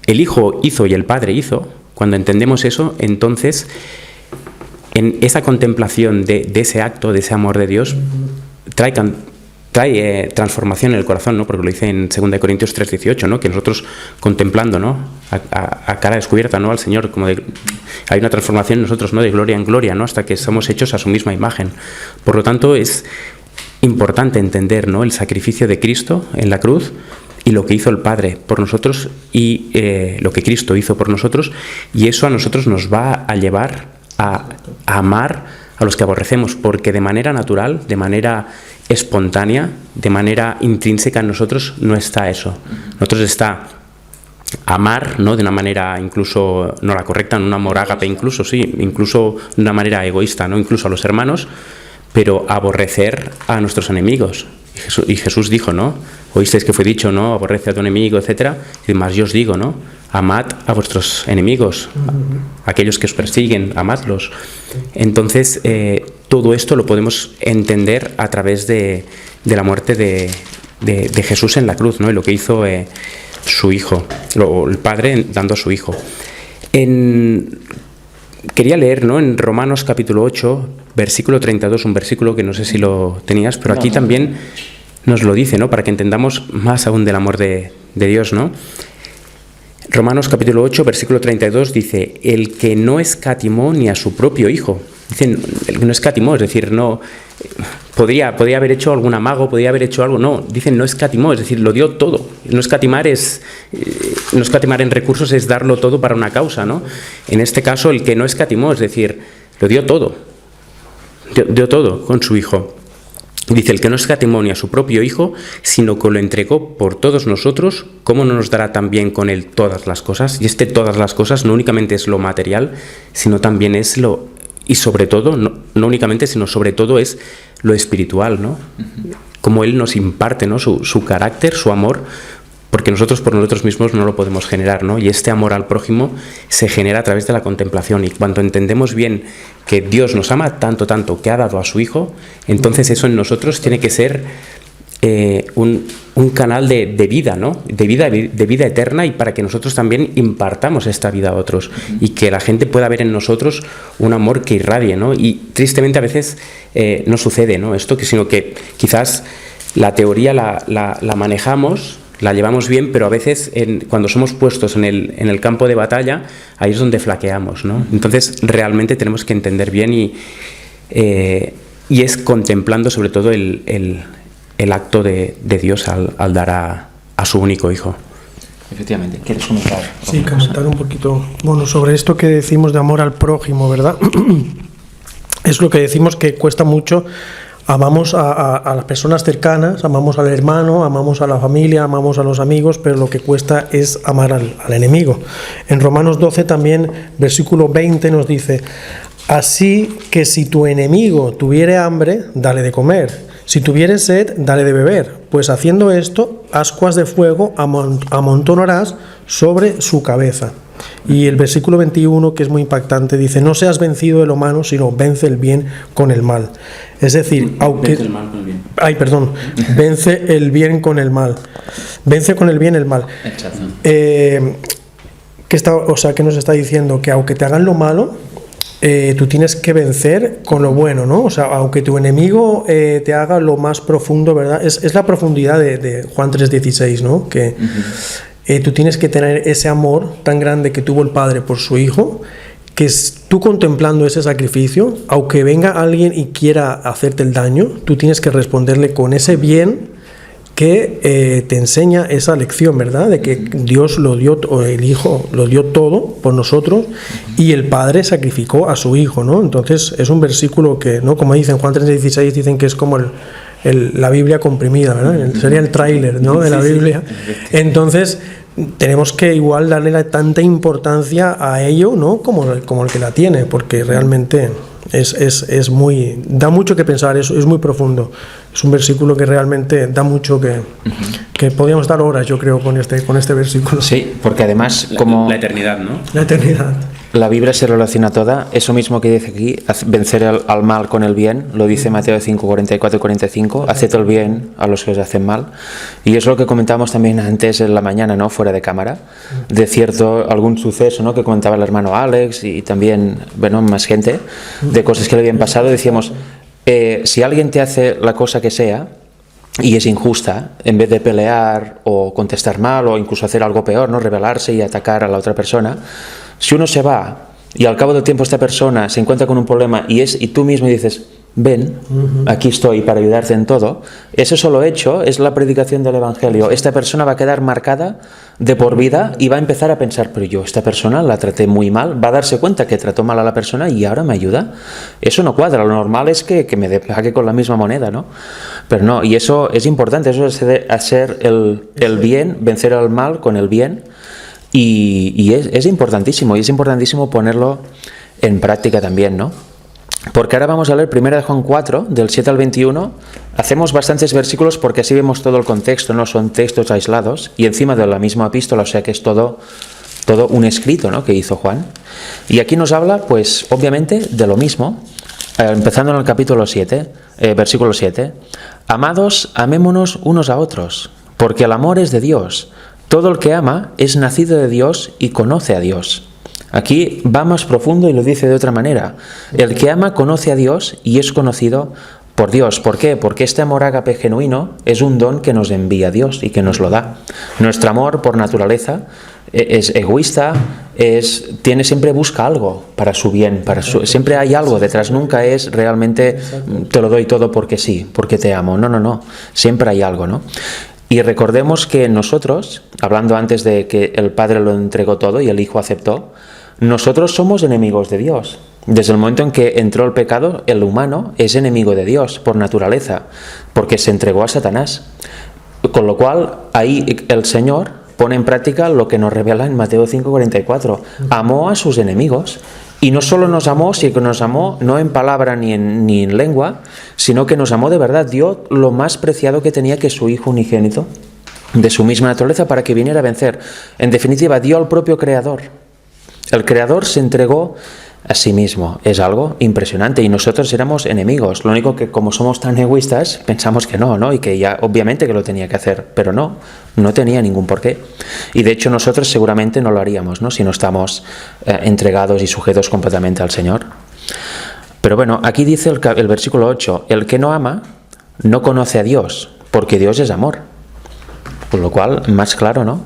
B: el Hijo hizo y el Padre hizo, cuando entendemos eso, entonces en esa contemplación de ese acto, de ese amor de Dios, trae transformación en el corazón, ¿no? Porque lo dice en 2 Corintios 3:18, ¿no? Que nosotros contemplando, ¿no?, a cara descubierta, ¿no?, al Señor, hay una transformación en nosotros, ¿no?, de gloria en gloria, ¿no?, hasta que somos hechos a su misma imagen. Por lo tanto, es importante entender, ¿no?, el sacrificio de Cristo en la cruz y lo que hizo el Padre por nosotros y lo que Cristo hizo por nosotros, y eso a nosotros nos va a llevar a amar a los que aborrecemos, porque de manera natural, de manera espontánea, de manera intrínseca en nosotros no está eso. Nosotros está amar, ¿no?, de una manera incluso no la correcta, en un amor ágape, incluso de una manera egoísta, ¿no?, incluso a los hermanos, pero aborrecer a nuestros enemigos. Y Jesús dijo, ¿no?, oísteis que fue dicho, ¿no?, aborrece a tu enemigo, etcétera. Y más yo os digo, ¿no?, amad a vuestros enemigos, a aquellos que os persiguen, amadlos. Entonces, todo esto lo podemos entender a través de la muerte de Jesús en la cruz, ¿no?, y lo que hizo su Hijo, el Padre dando a su Hijo. Quería leer, ¿no?, en Romanos capítulo 8, versículo 32, un versículo que no sé si lo tenías, pero aquí también nos lo dice, ¿no?, para que entendamos más aún del amor de Dios, ¿no? Romanos capítulo 8, versículo 32 dice, el que no escatimó ni a su propio Hijo. Dicen, el que no escatimó, es decir, no podría haber hecho algún amago, podría haber hecho algo, no, dicen no escatimó, es decir, lo dio todo. No escatimar en recursos es darlo todo para una causa, ¿no? En este caso, el que no escatimó, es decir, lo dio todo, dio todo con su Hijo. Dice, el que no escatimó ni a su propio Hijo, sino que lo entregó por todos nosotros, ¿cómo no nos dará también con él todas las cosas? Y todas las cosas no únicamente es lo material, sino también es y sobre todo, no únicamente, sino sobre todo es lo espiritual, ¿no? Como él nos imparte, ¿no?, su carácter, su amor, porque nosotros por nosotros mismos no lo podemos generar, ¿no? Y este amor al prójimo se genera a través de la contemplación, y cuando entendemos bien que Dios nos ama tanto, que ha dado a su Hijo, entonces eso en nosotros tiene que ser un canal de vida, ¿no?, de vida eterna, y para que nosotros también impartamos esta vida a otros y que la gente pueda ver en nosotros un amor que irradie, ¿no? Y tristemente a veces no sucede, ¿no?, esto, sino que quizás la teoría la manejamos, la llevamos bien, pero a veces cuando somos puestos en el campo de batalla, ahí es donde flaqueamos, ¿no? Entonces realmente tenemos que entender bien y es contemplando sobre todo el acto de Dios al dar a su único Hijo.
A: Efectivamente. ¿Quieres comentar?
C: Sí, comentar un poquito, bueno, sobre esto que decimos de amor al prójimo, ¿verdad? Es lo que decimos que cuesta mucho. Amamos a las personas cercanas, amamos al hermano, amamos a la familia, amamos a los amigos, pero lo que cuesta es amar al enemigo. En Romanos 12 también, versículo 20 nos dice: así que si tu enemigo tuviere hambre, dale de comer; si tuviere sed, dale de beber, pues haciendo esto, ascuas de fuego amontonarás sobre su cabeza. Y el versículo 21, que es muy impactante, dice: no seas vencido de lo malo, sino vence el bien con el mal. Es decir, aunque...
B: Vence el mal con el bien.
C: Vence el bien con el mal. Vence con el bien el mal.
A: Exacto.
C: ¿Qué nos está diciendo? Que aunque te hagan lo malo, tú tienes que vencer con lo bueno, ¿no? O sea, aunque tu enemigo te haga lo más profundo, ¿verdad? Es la profundidad de Juan 3:16, ¿no? Que tú tienes que tener ese amor tan grande que tuvo el Padre por su Hijo, que tú contemplando ese sacrificio, aunque venga alguien y quiera hacerte el daño, tú tienes que responderle con ese bien que te enseña esa lección, ¿verdad? De que Dios lo dio, o el Hijo lo dio todo por nosotros, y el Padre sacrificó a su Hijo, ¿no? Entonces es un versículo que, ¿no? Como dicen, Juan 3:16, dicen que es como la Biblia comprimida, ¿verdad? Sería el tráiler, ¿no? De la Biblia. Entonces tenemos que igual darle tanta importancia a ello, ¿no? como el que la tiene, porque realmente es muy, da mucho que pensar, es muy profundo. Es un versículo que realmente da mucho que podríamos dar horas, yo creo, con este versículo.
A: Sí, porque además como
B: la eternidad, ¿no?
C: La eternidad.
A: la Biblia se relaciona toda, eso mismo que dice aquí, vencer al mal con el bien, lo dice Mateo 5, 44 y 45, haced el bien a los que os hacen mal. Y es lo que comentábamos también antes en la mañana, ¿no? Fuera de cámara, de algún suceso, ¿no? Que comentaba el hermano Alex y también, bueno, más gente, de cosas que le habían pasado. Decíamos, si alguien te hace la cosa que sea y es injusta, en vez de pelear o contestar mal o incluso hacer algo peor, ¿no? Rebelarse y atacar a la otra persona, si uno se va y al cabo del tiempo esta persona se encuentra con un problema y tú mismo dices, ven, aquí estoy para ayudarte en todo, ese solo hecho es la predicación del Evangelio. Esta persona va a quedar marcada de por vida y va a empezar a pensar, pero yo esta persona la traté muy mal, va a darse cuenta que trató mal a la persona y ahora me ayuda. Eso no cuadra, lo normal es que me pague con la misma moneda, ¿no? Pero no, y eso es importante, eso es hacer el bien, vencer al mal con el bien. Y es importantísimo, y es importantísimo ponerlo en práctica también, ¿no? Porque ahora vamos a leer 1 Juan 4, del 7 al 21, hacemos bastantes versículos porque así vemos todo el contexto, no son textos aislados, y encima de la misma epístola, o sea que es todo un escrito, ¿no? Que hizo Juan. Y aquí nos habla, pues, obviamente, de lo mismo, empezando en el capítulo 7, versículo 7, amados, amémonos unos a otros, porque el amor es de Dios. Todo el que ama es nacido de Dios y conoce a Dios. Aquí va más profundo y lo dice de otra manera. El que ama conoce a Dios y es conocido por Dios. ¿Por qué? Porque este amor ágape genuino es un don que nos envía Dios y que nos lo da. Nuestro amor por naturaleza es egoísta, siempre busca algo para su bien, siempre hay algo detrás, nunca es realmente te lo doy todo porque sí, porque te amo. No, siempre hay algo, ¿no? Y recordemos que nosotros, hablando antes de que el Padre lo entregó todo y el Hijo aceptó, nosotros somos enemigos de Dios. Desde el momento en que entró el pecado, el humano es enemigo de Dios por naturaleza, porque se entregó a Satanás. Con lo cual, ahí el Señor pone en práctica lo que nos revela en Mateo 5:44. Amó a sus enemigos. Y no solo nos amó, sino que nos amó no en palabra ni en lengua, sino que nos amó de verdad. Dio lo más preciado que tenía, que es su Hijo unigénito, de su misma naturaleza, para que viniera a vencer. En definitiva, dio al propio Creador. El Creador se entregó a sí mismo. Es algo impresionante. Y nosotros éramos enemigos. Lo único que, como somos tan egoístas, pensamos que no, y que ya obviamente que lo tenía que hacer. Pero no tenía ningún porqué. Y de hecho nosotros seguramente no lo haríamos, ¿no? Si no estamos entregados y sujetos completamente al Señor. Pero bueno, aquí dice el versículo 8, el que no ama no conoce a Dios, porque Dios es amor. Por lo cual, más claro, ¿no?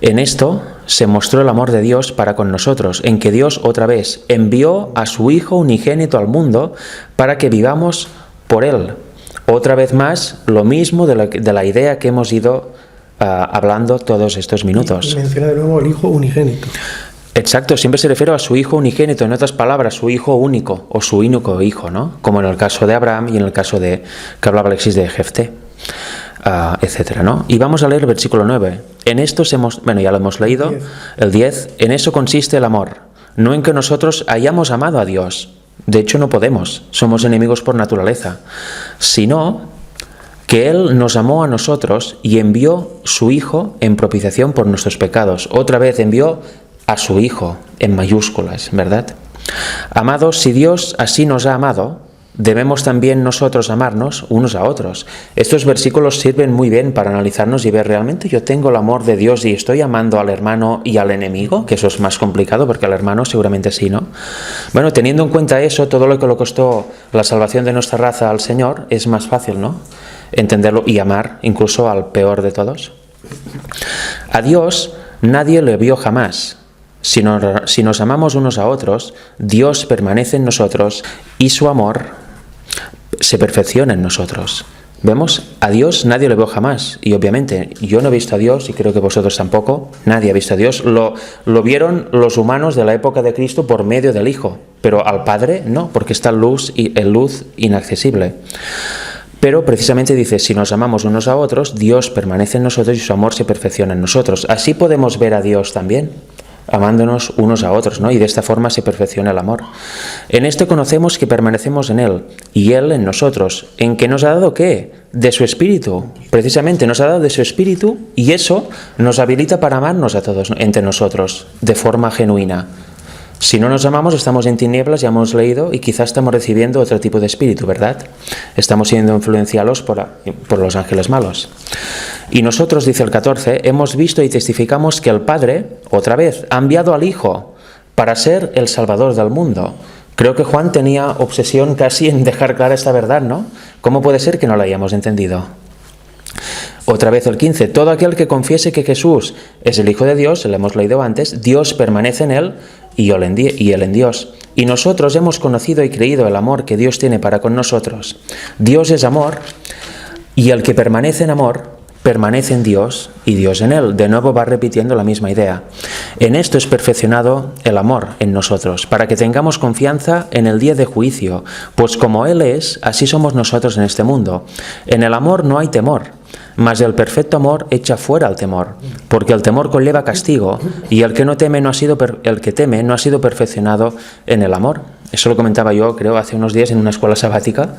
A: En esto se mostró el amor de Dios para con nosotros, en que Dios otra vez envió a su Hijo unigénito al mundo para que vivamos por Él. Otra vez más, lo mismo de la idea que hemos ido hablando todos estos minutos.
C: Y menciona de nuevo el Hijo unigénito.
A: Exacto, siempre se refiere a su hijo unigénito, en otras palabras, su hijo único o su único hijo, ¿no? Como en el caso de Abraham y en el caso de que hablaba Alexis de Jefté, etcétera, ¿no? Y vamos a leer el versículo 9. En esto ya lo hemos leído, el 10. En eso consiste el amor, no en que nosotros hayamos amado a Dios. De hecho, no podemos, somos enemigos por naturaleza, sino que Él nos amó a nosotros y envió su Hijo en propiciación por nuestros pecados. Otra vez envió a su Hijo en mayúsculas, ¿verdad? Amados, si Dios así nos ha amado, debemos también nosotros amarnos unos a otros. Estos versículos sirven muy bien para analizarnos y ver realmente yo tengo el amor de Dios y estoy amando al hermano y al enemigo, que eso es más complicado porque al hermano seguramente sí, ¿no? Bueno, teniendo en cuenta eso, todo lo que le costó la salvación de nuestra raza al Señor, es más fácil, ¿no? Entenderlo y amar incluso al peor de todos. A Dios nadie le vio jamás. Si nos amamos unos a otros, Dios permanece en nosotros y su amor se perfecciona en nosotros. ¿Vemos? A Dios nadie le vio jamás. Y obviamente yo no he visto a Dios y creo que vosotros tampoco. Nadie ha visto a Dios. Lo vieron los humanos de la época de Cristo por medio del Hijo. Pero al Padre no, porque está en luz inaccesible. Pero precisamente dice, si nos amamos unos a otros, Dios permanece en nosotros y su amor se perfecciona en nosotros. Así podemos ver a Dios también, amándonos unos a otros, ¿no? Y de esta forma se perfecciona el amor. En esto conocemos que permanecemos en Él y Él en nosotros. ¿En qué nos ha dado qué? De su Espíritu. Precisamente nos ha dado de su Espíritu y eso nos habilita para amarnos a todos entre nosotros de forma genuina. Si no nos amamos, estamos en tinieblas, ya hemos leído, y quizás estamos recibiendo otro tipo de espíritu, ¿verdad? Estamos siendo influenciados por los ángeles malos. Y nosotros, dice el 14, hemos visto y testificamos que el Padre, otra vez, ha enviado al Hijo para ser el Salvador del mundo. Creo que Juan tenía obsesión casi en dejar clara esta verdad, ¿no? ¿Cómo puede ser que no la hayamos entendido? Otra vez el 15, todo aquel que confiese que Jesús es el Hijo de Dios, lo hemos leído antes, Dios permanece en él y él en Dios. Y nosotros hemos conocido y creído el amor que Dios tiene para con nosotros. Dios es amor y el que permanece en amor permanece en Dios y Dios en él. De nuevo va repitiendo la misma idea. En esto es perfeccionado el amor en nosotros, para que tengamos confianza en el día de juicio, pues como Él es, así somos nosotros en este mundo. En el amor no hay temor, mas el perfecto amor echa fuera el temor, porque el temor conlleva castigo, y el que teme no ha sido perfeccionado en el amor. Eso lo comentaba yo, creo, hace unos días en una escuela sabática.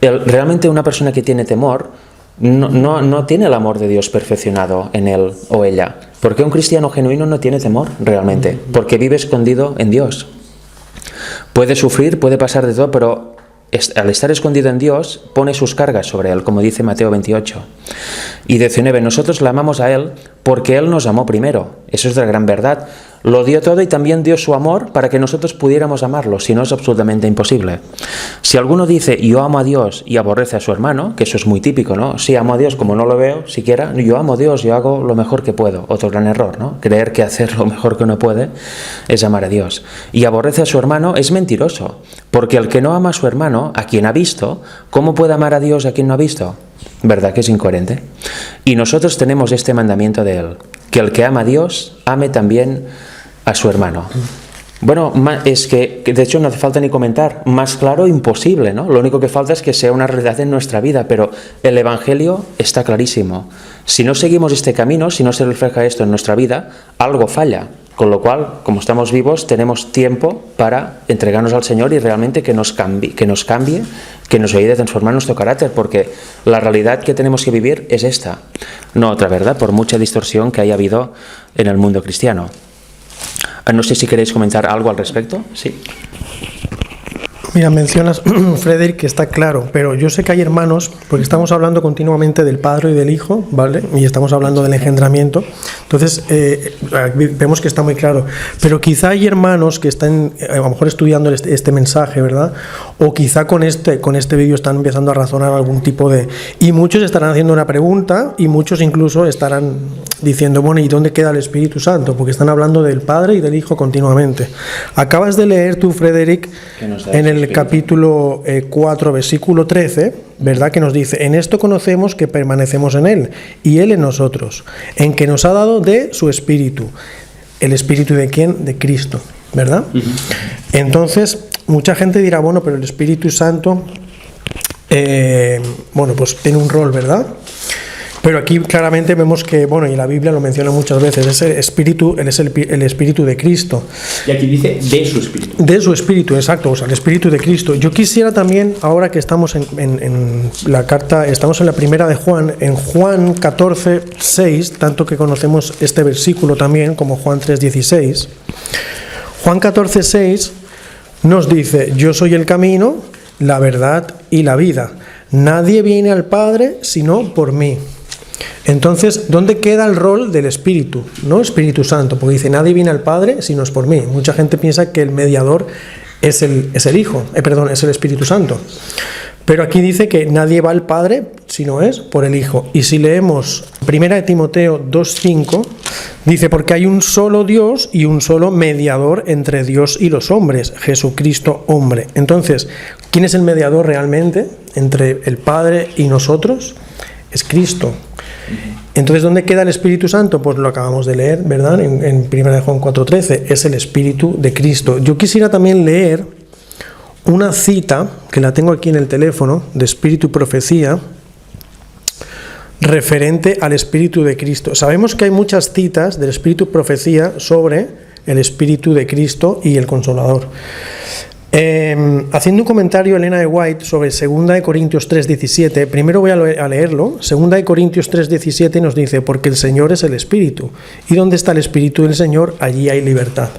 A: Realmente una persona que tiene temor no tiene el amor de Dios perfeccionado en él o ella. Porque un cristiano genuino no tiene temor realmente, porque vive escondido en Dios. Puede sufrir, puede pasar de todo, pero al estar escondido en Dios, pone sus cargas sobre él, como dice Mateo 28. Y 19, nosotros le amamos a Él porque Él nos amó primero. Eso es de la gran verdad. Lo dio todo y también dio su amor para que nosotros pudiéramos amarlo, si no es absolutamente imposible. Si alguno dice, yo amo a Dios y aborrece a su hermano, que eso es muy típico, ¿no? Sí, amo a Dios, como no lo veo siquiera, yo amo a Dios, yo hago lo mejor que puedo. Otro gran error, ¿no? Creer que hacer lo mejor que uno puede es amar a Dios. Y aborrece a su hermano es mentiroso, porque el que no ama a su hermano, a quien ha visto, ¿cómo puede amar a Dios a quien no ha visto? ¿Verdad que es incoherente? Y nosotros tenemos este mandamiento de Él, que el que ama a Dios, ame también a su hermano. Bueno, es que de hecho no hace falta ni comentar, más claro imposible, ¿no? Lo único que falta es que sea una realidad en nuestra vida, pero el Evangelio está clarísimo. Si no seguimos este camino, si no se refleja esto en nuestra vida, algo falla. Con lo cual, como estamos vivos, tenemos tiempo para entregarnos al Señor y realmente que nos cambie, que nos ayude a transformar nuestro carácter, porque la realidad que tenemos que vivir es esta, no otra, ¿verdad? Por mucha distorsión que haya habido en el mundo cristiano. No sé si queréis comentar algo al respecto. Sí.
C: Mira, mencionas, Frederick, que está claro, pero yo sé que hay hermanos, porque estamos hablando continuamente del Padre y del Hijo, ¿vale? Y estamos hablando del engendramiento, entonces vemos que está muy claro, pero quizá hay hermanos que están a lo mejor estudiando este mensaje, ¿verdad? O quizá con este vídeo están empezando a razonar algún tipo de... Y muchos estarán haciendo una pregunta y muchos incluso estarán diciendo, bueno, ¿y dónde queda el Espíritu Santo? Porque están hablando del Padre y del Hijo continuamente. Acabas de leer tú, Frederick, en el capítulo 4, versículo 13, ¿verdad? Que nos dice, en esto conocemos que permanecemos en Él y Él en nosotros, en que nos ha dado de su Espíritu. ¿El Espíritu de quién? De Cristo, ¿verdad? Entonces, mucha gente dirá, bueno, pero el Espíritu Santo, bueno, pues tiene un rol, ¿verdad? Pero aquí claramente vemos que, bueno, y la Biblia lo menciona muchas veces, ese espíritu, él es el Espíritu de Cristo.
B: Y aquí dice de su Espíritu.
C: De su Espíritu, exacto, o sea, el Espíritu de Cristo. Yo quisiera también, ahora que estamos en la carta, estamos en la primera de Juan, en Juan 14, 6, tanto que conocemos este versículo también como Juan 3, 16. Juan 14, 6 nos dice, yo soy el camino, la verdad y la vida. Nadie viene al Padre sino por mí. Entonces, ¿dónde queda el rol del Espíritu? No Espíritu Santo, porque dice, nadie viene al Padre si no es por mí. Mucha gente piensa que el mediador es el Hijo, es el Espíritu Santo. Pero aquí dice que nadie va al Padre si no es por el Hijo. Y si leemos 1 Timoteo 2:5, dice, porque hay un solo Dios y un solo mediador entre Dios y los hombres, Jesucristo hombre. Entonces, ¿quién es el mediador realmente entre el Padre y nosotros? Es Cristo. Entonces, ¿dónde queda el Espíritu Santo? Pues lo acabamos de leer, ¿verdad? En 1 Juan 4:13, es el Espíritu de Cristo. Yo quisiera también leer una cita, que la tengo aquí en el teléfono, de Espíritu y Profecía, referente al Espíritu de Cristo. Sabemos que hay muchas citas del Espíritu y Profecía sobre el Espíritu de Cristo y el Consolador. Haciendo un comentario Elena de White sobre 2 Corintios 3:17, primero voy a leerlo. 2 Corintios 3:17 nos dice, porque el Señor es el Espíritu, y donde está el Espíritu del Señor, allí hay libertad.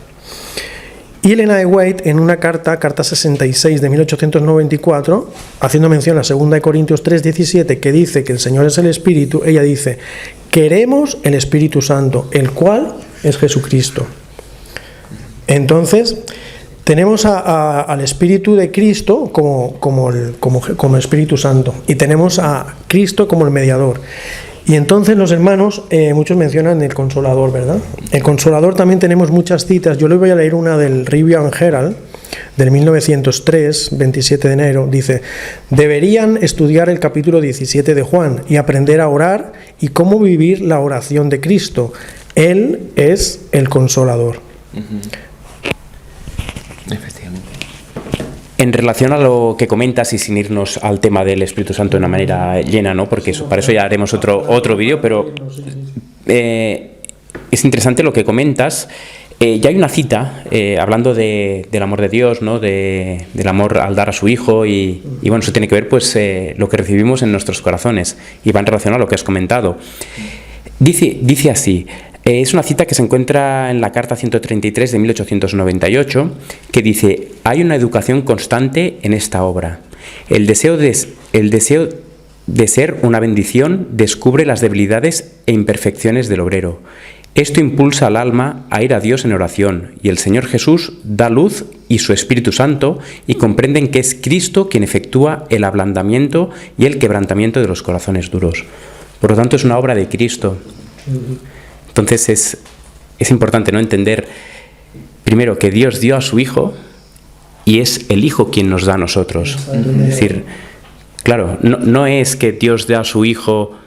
C: Y Elena de White, en una carta 66 de 1894, haciendo mención a 2 Corintios 3:17, que dice que el Señor es el Espíritu, ella dice, queremos el Espíritu Santo, el cual es Jesucristo. Entonces, tenemos al Espíritu de Cristo como Espíritu Santo, y tenemos a Cristo como el mediador. Y entonces los hermanos, muchos mencionan el Consolador, ¿verdad? El Consolador también tenemos muchas citas. Yo les voy a leer una del Review and Herald, del 1903, 27 de enero. Dice, deberían estudiar el capítulo 17 de Juan y aprender a orar y cómo vivir la oración de Cristo. Él es el Consolador.
A: Efectivamente.
B: En relación a lo que comentas y sin irnos al tema del Espíritu Santo de una manera llena, ¿no? Porque para eso ya haremos otro vídeo, pero es interesante lo que comentas. Ya hay una cita hablando del amor de Dios, ¿no? Del amor al dar a su Hijo y bueno, eso tiene que ver pues lo que recibimos en nuestros corazones y va en relación a lo que has comentado. Dice así. Es una cita que se encuentra en la Carta 133 de 1898, que dice, hay una educación constante en esta obra. El deseo de ser una bendición descubre las debilidades e imperfecciones del obrero. Esto impulsa al alma a ir a Dios en oración, y el Señor Jesús da luz y su Espíritu Santo, y comprenden que es Cristo quien efectúa el ablandamiento y el quebrantamiento de los corazones duros. Por lo tanto, es una obra de Cristo. Entonces es importante no entender primero que Dios dio a su Hijo y es el Hijo quien nos da a nosotros. Es decir, claro, no es que Dios dé a su Hijo,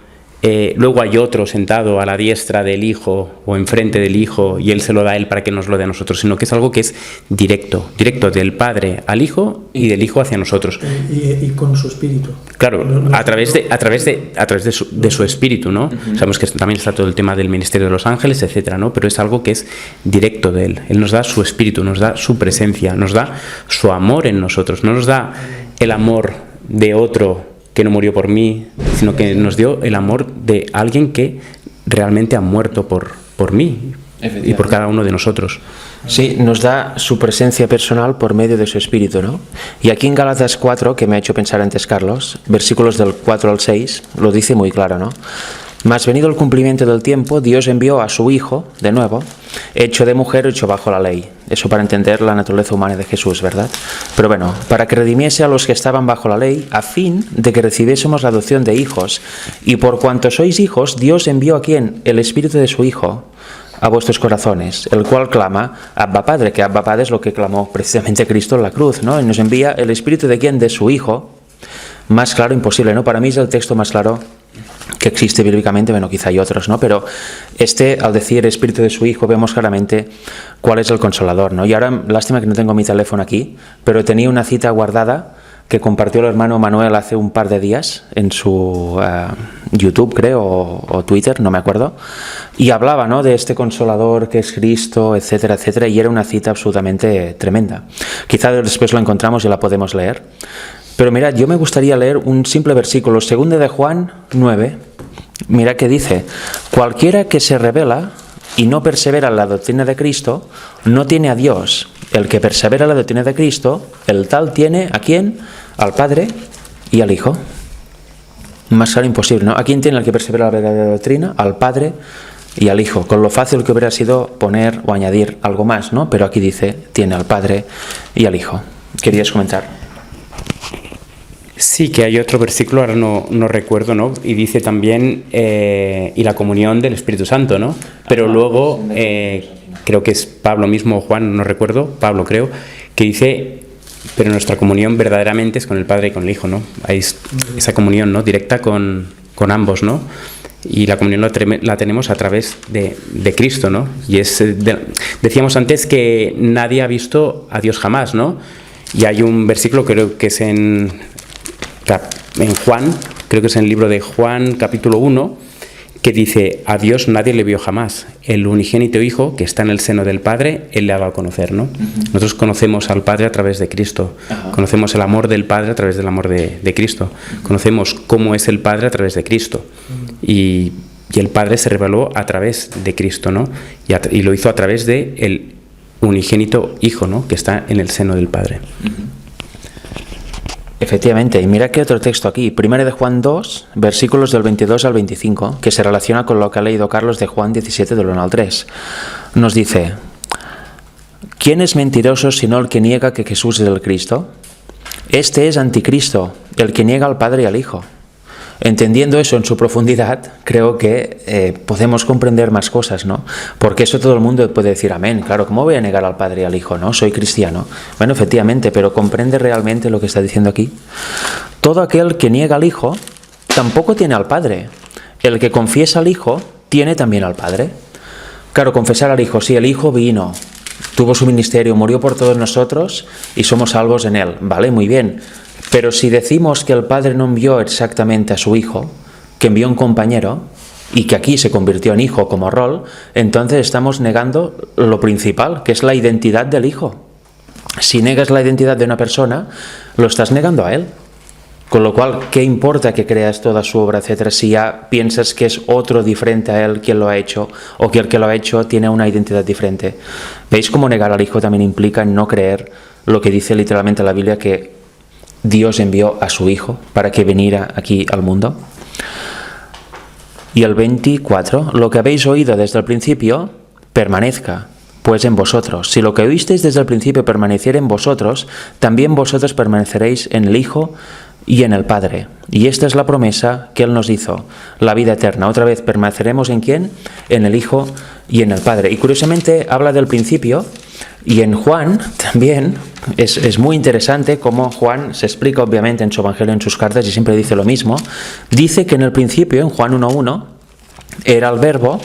B: luego hay otro sentado a la diestra del Hijo o enfrente del Hijo y Él se lo da a Él para que nos lo dé a nosotros, sino que es algo que es directo del Padre al Hijo y del Hijo hacia nosotros.
C: Y con su Espíritu.
B: Claro, a través de su Espíritu, ¿no? Sabemos que también está todo el tema del ministerio de los ángeles, etcétera, ¿no? Pero es algo que es directo de Él. Él nos da su Espíritu, nos da su presencia, nos da su amor en nosotros, no nos da el amor de otro que no murió por mí, sino que nos dio el amor de alguien que realmente ha muerto por mí y por cada uno de nosotros.
A: Sí, nos da su presencia personal por medio de su Espíritu, ¿no? Y aquí en Gálatas 4, que me ha hecho pensar antes Carlos, versículos del 4 al 6, lo dice muy claro, ¿no? Mas venido el cumplimiento del tiempo, Dios envió a su Hijo, de nuevo, hecho de mujer, hecho bajo la ley. Eso para entender la naturaleza humana de Jesús, ¿verdad? Pero bueno, para que redimiese a los que estaban bajo la ley, a fin de que recibiésemos la adopción de hijos. Y por cuanto sois hijos, Dios envió a ¿quién? El Espíritu de su Hijo a vuestros corazones, el cual clama, Abba Padre, que Abba Padre es lo que clamó precisamente Cristo en la cruz, ¿no? Y nos envía el Espíritu de ¿quién? De su Hijo. Más claro imposible, ¿no? Para mí es el texto más claro que existe bíblicamente, bueno, quizá hay otros, ¿no? Pero al decir Espíritu de su Hijo, vemos claramente cuál es el Consolador, ¿no? Y ahora, lástima que no tengo mi teléfono aquí, pero tenía una cita guardada que compartió el hermano Manuel hace un par de días en su YouTube, creo, o Twitter, no me acuerdo, y hablaba, ¿no?, de este Consolador que es Cristo, etcétera, etcétera, y era una cita absolutamente tremenda. Quizá después lo encontramos y la podemos leer. Pero mirad, yo me gustaría leer un simple versículo, 2 de Juan 9. Mira que dice: cualquiera que se rebela y no persevera en la doctrina de Cristo, no tiene a Dios. El que persevera en la doctrina de Cristo, el tal tiene, ¿a quién? Al Padre y al Hijo. Más claro imposible, ¿no? ¿A quién tiene el que persevera en la verdadera doctrina? Al Padre y al Hijo. Con lo fácil que hubiera sido poner o añadir algo más, ¿no? Pero aquí dice, tiene al Padre y al Hijo. ¿Querías comentar?
B: Sí, que hay otro versículo, ahora no recuerdo, ¿no? Y dice también, y la comunión del Espíritu Santo, ¿no? Pero luego, creo que es Pablo mismo, Juan, no recuerdo, Pablo creo, que dice, pero nuestra comunión verdaderamente es con el Padre y con el Hijo, ¿no? Hay esa comunión, ¿no?, directa con ambos, ¿no? Y la comunión la tenemos a través de Cristo, ¿no? Y decíamos antes que nadie ha visto a Dios jamás, ¿no? Y hay un versículo, creo que es en Juan, creo que es en el libro de Juan, capítulo 1, que dice: a Dios nadie le vio jamás, el unigénito Hijo que está en el seno del Padre, Él le ha dado a conocer, ¿no? Nosotros conocemos al Padre a través de Cristo, conocemos el amor del Padre a través del amor de Cristo, conocemos cómo es el Padre a través de Cristo, y el Padre se reveló a través de Cristo, ¿no? Y lo hizo a través de el unigénito Hijo, ¿no?, que está en el seno del Padre.
A: Efectivamente, y mira que otro texto aquí, 1 de Juan 2, versículos del 22 al 25, que se relaciona con lo que ha leído Carlos de Juan 17, del 1 al 3. Nos dice: ¿quién es mentiroso sino el que niega que Jesús es el Cristo? Este es anticristo, el que niega al Padre y al Hijo. Entendiendo eso en su profundidad, creo que podemos comprender más cosas, ¿no? Porque eso todo el mundo puede decir amén. Claro, ¿cómo voy a negar al Padre y al Hijo, no? Soy cristiano. Bueno, efectivamente, pero ¿comprende realmente lo que está diciendo aquí? Todo aquel que niega al Hijo tampoco tiene al Padre. El que confiesa al Hijo tiene también al Padre. Claro, confesar al Hijo, sí, el Hijo vino, tuvo su ministerio, murió por todos nosotros y somos salvos en Él. Vale, muy bien. Pero si decimos que el Padre no envió exactamente a su Hijo, que envió un compañero, y que aquí se convirtió en Hijo como rol, entonces estamos negando lo principal, que es la identidad del Hijo. Si negas la identidad de una persona, lo estás negando a Él. Con lo cual, ¿qué importa que creas toda su obra, etcétera, si ya piensas que es otro diferente a Él quien lo ha hecho, o que el que lo ha hecho tiene una identidad diferente? ¿Veis cómo negar al Hijo también implica no creer lo que dice literalmente la Biblia, que Dios envió a su Hijo para que viniera aquí al mundo? Y el 24, lo que habéis oído desde el principio, permanezca pues en vosotros. Si lo que oísteis desde el principio permaneciera en vosotros, también vosotros permaneceréis en el Hijo y en el Padre. Y esta es la promesa que Él nos hizo, la vida eterna. Otra vez, ¿permaneceremos en quién? En el Hijo y en el Padre. Y curiosamente habla del principio. Y en Juan también es muy interesante cómo Juan se explica obviamente en su Evangelio, en sus cartas, y siempre dice lo mismo. Dice que en el principio, en Juan 1.1, era el Verbo,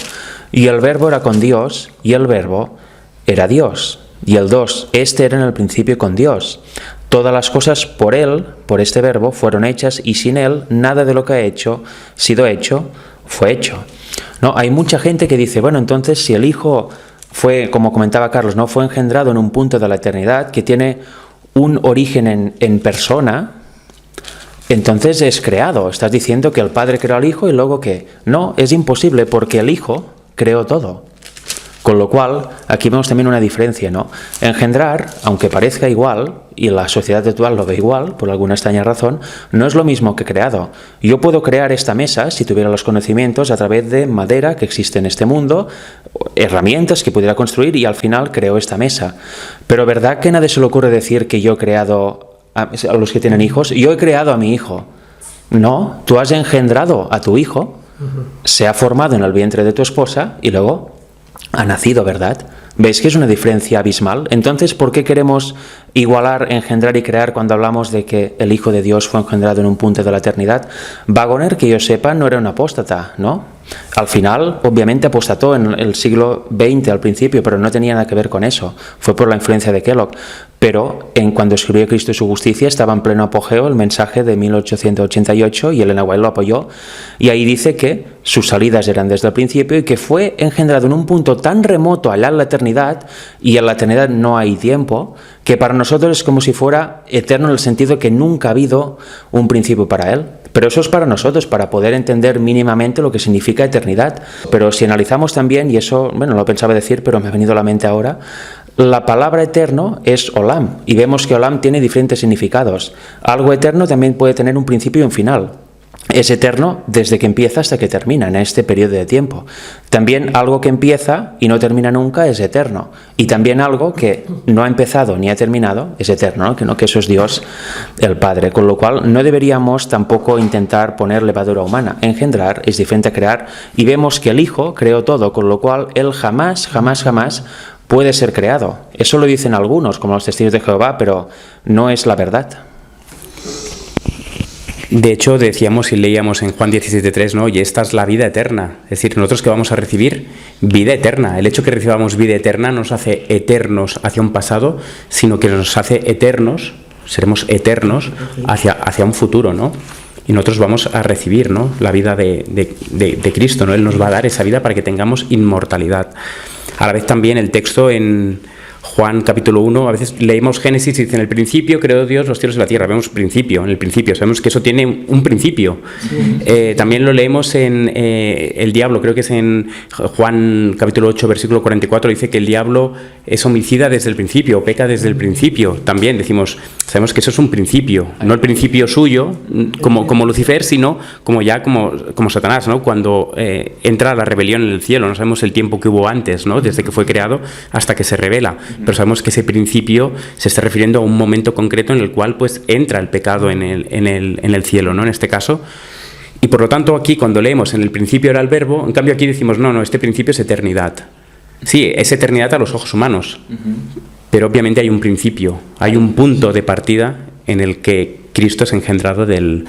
A: y el Verbo era con Dios, y el Verbo era Dios. Y el 2, este era en el principio con Dios. Todas las cosas por Él, por este Verbo, fueron hechas, y sin Él nada de lo que ha sido hecho, fue hecho. ¿No? Hay mucha gente que dice, bueno, entonces si el Hijo fue, como comentaba Carlos, ¿no?, fue engendrado en un punto de la eternidad que tiene un origen en persona, entonces es creado. Estás diciendo que el Padre creó al Hijo y luego ¿qué? No, es imposible porque el Hijo creó todo. Con lo cual, aquí vemos también una diferencia, ¿no? Engendrar, aunque parezca igual, y la sociedad actual lo ve igual, por alguna extraña razón, no es lo mismo que creado. Yo puedo crear esta mesa, si tuviera los conocimientos, a través de madera que existe en este mundo, herramientas que pudiera construir, y al final creo esta mesa. Pero ¿verdad que a nadie se le ocurre decir que yo he creado a los que tienen hijos? Yo he creado a mi hijo. No, tú has engendrado a tu hijo, se ha formado en el vientre de tu esposa, y luego ha nacido, ¿verdad? ¿Veis que es una diferencia abismal? Entonces, ¿por qué queremos igualar, engendrar y crear cuando hablamos de que el Hijo de Dios fue engendrado en un punto de la eternidad? Waggoner, que yo sepa, no era un apóstata, ¿no? Al final, obviamente, apostató en el siglo XX al principio, pero no tenía nada que ver con eso. Fue por la influencia de Kellogg. Pero cuando escribió Cristo y su justicia estaba en pleno apogeo el mensaje de 1888 y Elena White lo apoyó. Y ahí dice que sus salidas eran desde el principio y que fue engendrado en un punto tan remoto allá en la eternidad, y en la eternidad no hay tiempo, que para nosotros es como si fuera eterno en el sentido que nunca ha habido un principio para él. Pero eso es para nosotros, para poder entender mínimamente lo que significa eternidad. Pero si analizamos también, y eso, bueno, lo pensaba decir, pero me ha venido a la mente ahora, la palabra eterno es olam, y vemos que olam tiene diferentes significados. Algo eterno también puede tener un principio y un final. Es eterno desde que empieza hasta que termina, en este periodo de tiempo. También algo que empieza y no termina nunca es eterno. Y también algo que no ha empezado ni ha terminado es eterno, ¿no? Que eso es Dios el Padre. Con lo cual no deberíamos tampoco intentar poner levadura humana. Engendrar es diferente a crear, y vemos que el Hijo creó todo, con lo cual Él jamás puede ser creado. Eso lo dicen algunos, como los testigos de Jehová, pero no es la verdad.
B: De hecho, decíamos y leíamos en Juan 17:3, ¿no? Y esta es la vida eterna. Es decir, nosotros que vamos a recibir vida eterna. El hecho que recibamos vida eterna no nos hace eternos hacia un pasado, sino que nos hace eternos, seremos eternos hacia un futuro, ¿no? Y nosotros vamos a recibir, ¿no?, la vida de Cristo, ¿no? Él nos va a dar esa vida para que tengamos inmortalidad. A la vez también el texto en Juan capítulo 1, a veces leemos Génesis y dice: en el principio creó Dios los cielos y la tierra. Vemos principio, en el principio, sabemos que eso tiene un principio. Sí. También lo leemos en el diablo, creo que es en Juan capítulo 8, versículo 44, dice que el diablo es homicida desde el principio, peca desde el principio. También decimos, sabemos que eso es un principio, no el principio suyo, como Lucifer, sino como Satanás, ¿no? Cuando entra la rebelión en el cielo, no sabemos el tiempo que hubo antes, ¿no?, desde que fue creado hasta que se revela. Pero sabemos que ese principio se está refiriendo a un momento concreto en el cual pues entra el pecado en el cielo, ¿no?, en este caso. Y por lo tanto aquí, cuando leemos en el principio era el verbo, en cambio aquí decimos no, este principio es eternidad. Sí, es eternidad a los ojos humanos, pero obviamente hay un principio, hay un punto de partida en el que Cristo es engendrado del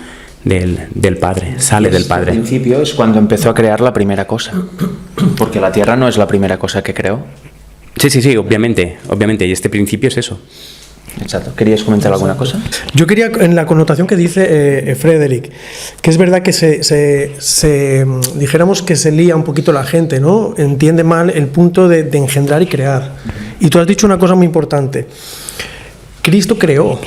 B: Padre, sale del Padre.
A: El principio es cuando empezó a crear la primera cosa, porque la tierra no es la primera cosa que creó.
B: Sí, obviamente, y este principio es eso.
A: Exacto. ¿Querías comentar alguna cosa?
C: Yo quería, en la connotación que dice Frederick, que es verdad que dijéramos que se lía un poquito la gente, ¿no? Entiende mal el punto de engendrar y crear. Y tú has dicho una cosa muy importante. Cristo creó,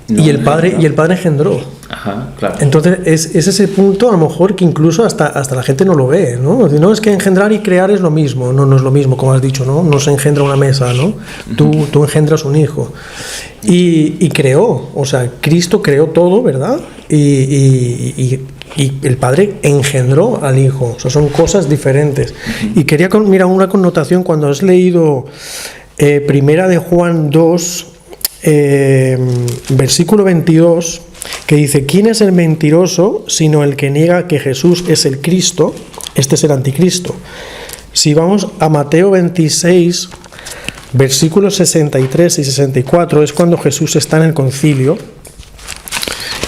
C: y el Padre engendró.
A: Ajá, claro.
C: Entonces es ese punto a lo mejor que incluso hasta la gente no lo ve, ¿no? No, es que engendrar y crear es lo mismo. No es lo mismo, como has dicho, ¿no? No se engendra una mesa, ¿no? Tú engendras un hijo. Y creó, o sea, Cristo creó todo, ¿verdad? Y el Padre engendró al Hijo. O sea, son cosas diferentes. Y quería mirar una connotación cuando has leído Primera de Juan 2, versículo 22, que dice: ¿quién es el mentiroso sino el que niega que Jesús es el Cristo? Este es el anticristo. Si vamos a Mateo 26, versículos 63 y 64, es cuando Jesús está en el concilio.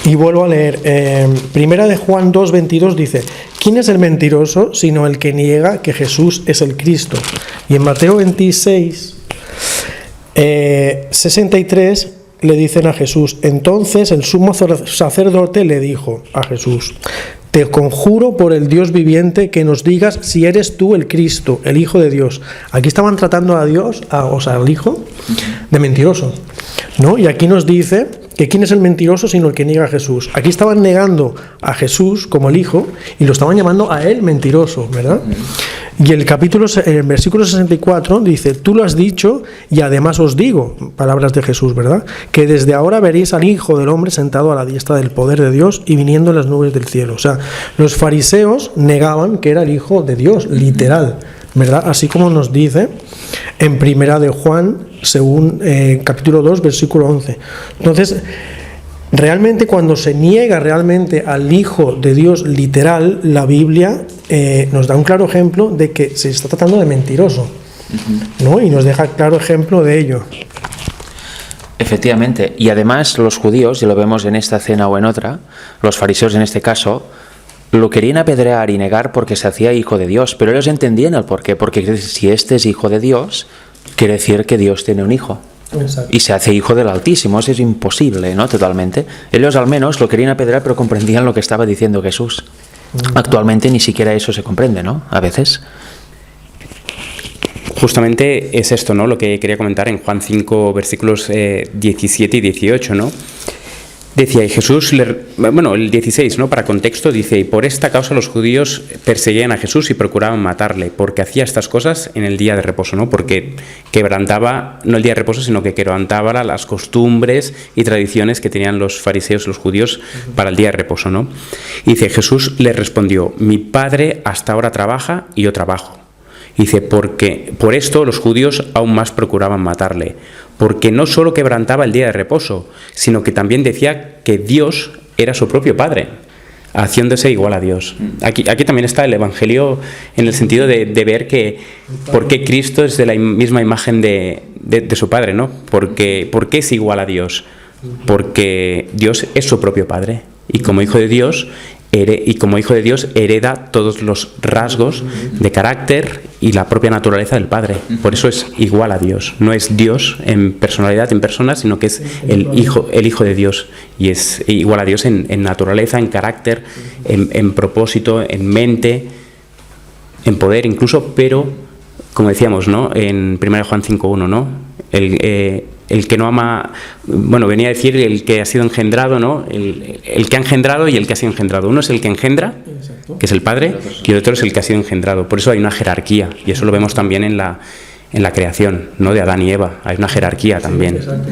C: Y vuelvo a leer, Primera de Juan 2, 22 dice: ¿quién es el mentiroso sino el que niega que Jesús es el Cristo? Y en Mateo 26, 63 le dicen a Jesús: entonces el sumo sacerdote le dijo a Jesús: te conjuro por el Dios viviente que nos digas si eres tú el Cristo, el Hijo de Dios. Aquí estaban tratando a Dios, o sea, al Hijo, de mentiroso, ¿no? Y aquí nos dice que quién es el mentiroso sino el que niega a Jesús. Aquí estaban negando a Jesús como el Hijo y lo estaban llamando a él mentiroso, ¿verdad? Y el versículo 64 dice: tú lo has dicho y además os digo, palabras de Jesús, ¿verdad?, que desde ahora veréis al Hijo del Hombre sentado a la diestra del poder de Dios y viniendo en las nubes del cielo. O sea, los fariseos negaban que era el Hijo de Dios, literal, ¿verdad? Así como nos dice en Primera de Juan, según capítulo 2, versículo 11. Entonces, realmente cuando se niega realmente al Hijo de Dios literal, la Biblia nos da un claro ejemplo de que se está tratando de mentiroso. ¿no? Y nos deja claro ejemplo de ello.
A: Efectivamente, y además los judíos, y lo vemos en esta cena o en otra, los fariseos en este caso, lo querían apedrear y negar porque se hacía hijo de Dios, pero ellos entendían el porqué, porque si este es hijo de Dios, quiere decir que Dios tiene un hijo.
C: Exacto.
A: Y se hace hijo del Altísimo, eso es imposible, ¿no? Totalmente. Ellos al menos lo querían apedrear, pero comprendían lo que estaba diciendo Jesús. Actualmente ni siquiera eso se comprende, ¿no? A veces.
B: Justamente es esto, ¿no? Lo que quería comentar en Juan 5, versículos 17 y 18, ¿no? Decía, y Jesús, el 16, ¿no? Para contexto, dice, y por esta causa los judíos perseguían a Jesús y procuraban matarle, porque hacía estas cosas en el día de reposo, ¿no? Porque quebrantaba, no el día de reposo, sino que quebrantaba las costumbres y tradiciones que tenían los fariseos, los judíos, para el día de reposo, ¿no? Y dice, Jesús le respondió, mi Padre hasta ahora trabaja y yo trabajo. Y dice, porque por esto los judíos aún más procuraban matarle, porque no solo quebrantaba el día de reposo, sino que también decía que Dios era su propio Padre, haciéndose igual a Dios. Aquí también está el Evangelio en el sentido de ver que por qué Cristo es de la misma imagen de su Padre, ¿no? ¿Por qué es igual a Dios? Porque Dios es su propio Padre, y como hijo de Dios hereda todos los rasgos de carácter y la propia naturaleza del Padre. Por eso es igual a Dios. No es Dios en personalidad, en persona, sino que es el Hijo de Dios. Y es igual a Dios en naturaleza, en carácter, en propósito, en mente, en poder incluso, pero, como decíamos, ¿no? En 1 Juan 5.1, ¿no? El que no ama, venía a decir el que ha sido engendrado, ¿no? El que ha engendrado y el que ha sido engendrado. Uno es el que engendra, que es el Padre, y el otro es el que ha sido engendrado. Por eso hay una jerarquía, y eso lo vemos también en la creación, ¿no? De Adán y Eva. Hay una jerarquía también.
C: Exacto.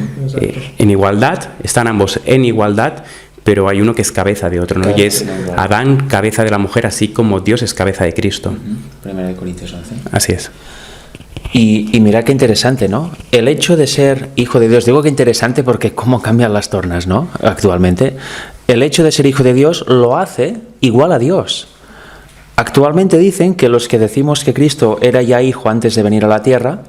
B: En igualdad, están ambos en igualdad, pero hay uno que es cabeza de otro, ¿no? Y es Adán, cabeza de la mujer, así como Dios es cabeza de Cristo.
A: 1 Corintios 11.
B: Así es.
A: Y mira qué interesante, ¿no? El hecho de ser hijo de Dios, digo que interesante porque cómo cambian las tornas, ¿no? Actualmente. El hecho de ser hijo de Dios lo hace igual a Dios. Actualmente dicen que los que decimos que Cristo era ya hijo antes de venir a la tierra,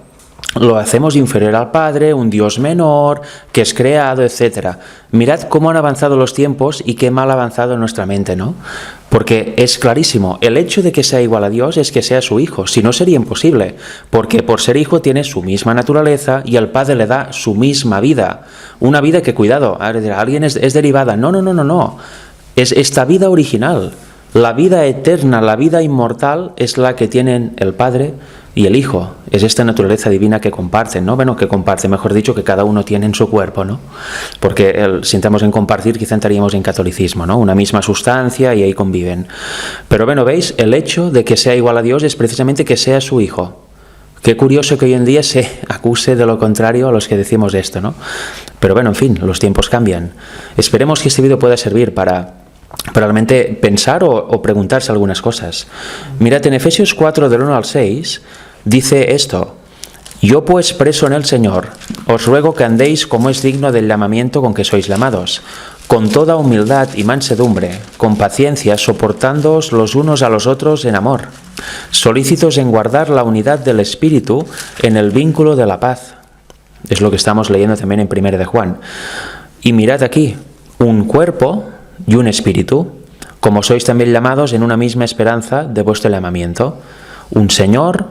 A: lo hacemos inferior al Padre, un Dios menor, que es creado, etc. Mirad cómo han avanzado los tiempos y qué mal ha avanzado nuestra mente, ¿no? Porque es clarísimo, el hecho de que sea igual a Dios es que sea su hijo, si no sería imposible, porque por ser hijo tiene su misma naturaleza y el Padre le da su misma vida, una vida que, cuidado, alguien es derivada, no, es esta vida original, la vida eterna, la vida inmortal es la que tienen el Padre y el Hijo, es esta naturaleza divina que comparten, ¿no? Bueno, que comparten, mejor dicho, que cada uno tiene en su cuerpo, ¿no? Porque si entramos en compartir, quizá entraríamos en catolicismo, ¿no? Una misma sustancia y ahí conviven. Pero bueno, ¿veis? El hecho de que sea igual a Dios es precisamente que sea su Hijo. Qué curioso que hoy en día se acuse de lo contrario a los que decimos esto, ¿no? Pero bueno, en fin, los tiempos cambian. Esperemos que este vídeo pueda servir para realmente pensar o preguntarse algunas cosas. Mirad, en Efesios 4, del 1 al 6, dice esto: yo pues, preso en el Señor, os ruego que andéis como es digno del llamamiento con que sois llamados, con toda humildad y mansedumbre, con paciencia, soportándoos los unos a los otros en amor, solícitos en guardar la unidad del Espíritu en el vínculo de la paz. Es lo que estamos leyendo también en 1 de Juan. Y mirad aquí, un cuerpo y un espíritu, como sois también llamados en una misma esperanza de vuestro llamamiento, un Señor,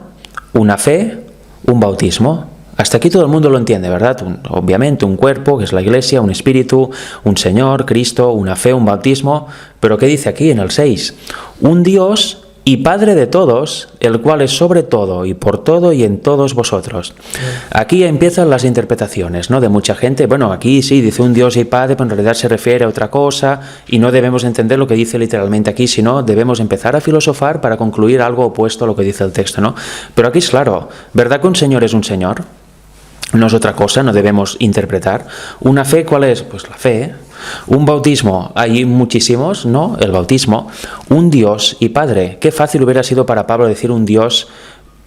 A: una fe, un bautismo. Hasta aquí todo el mundo lo entiende, ¿verdad? Obviamente un cuerpo, que es la Iglesia, un espíritu, un Señor, Cristo, una fe, un bautismo. Pero ¿qué dice aquí en el 6? Un Dios y Padre de todos, el cual es sobre todo y por todo y en todos vosotros. Aquí empiezan las interpretaciones, ¿no? De mucha gente. Bueno, aquí sí dice un Dios y Padre, pero en realidad se refiere a otra cosa y no debemos entender lo que dice literalmente aquí, sino debemos empezar a filosofar para concluir algo opuesto a lo que dice el texto, ¿no? Pero aquí es claro, ¿verdad que un Señor es un Señor? No es otra cosa, no debemos interpretar. ¿Una fe cuál es? Pues la fe. Un bautismo, hay muchísimos, ¿no? El bautismo. Un Dios y Padre. Qué fácil hubiera sido para Pablo decir un Dios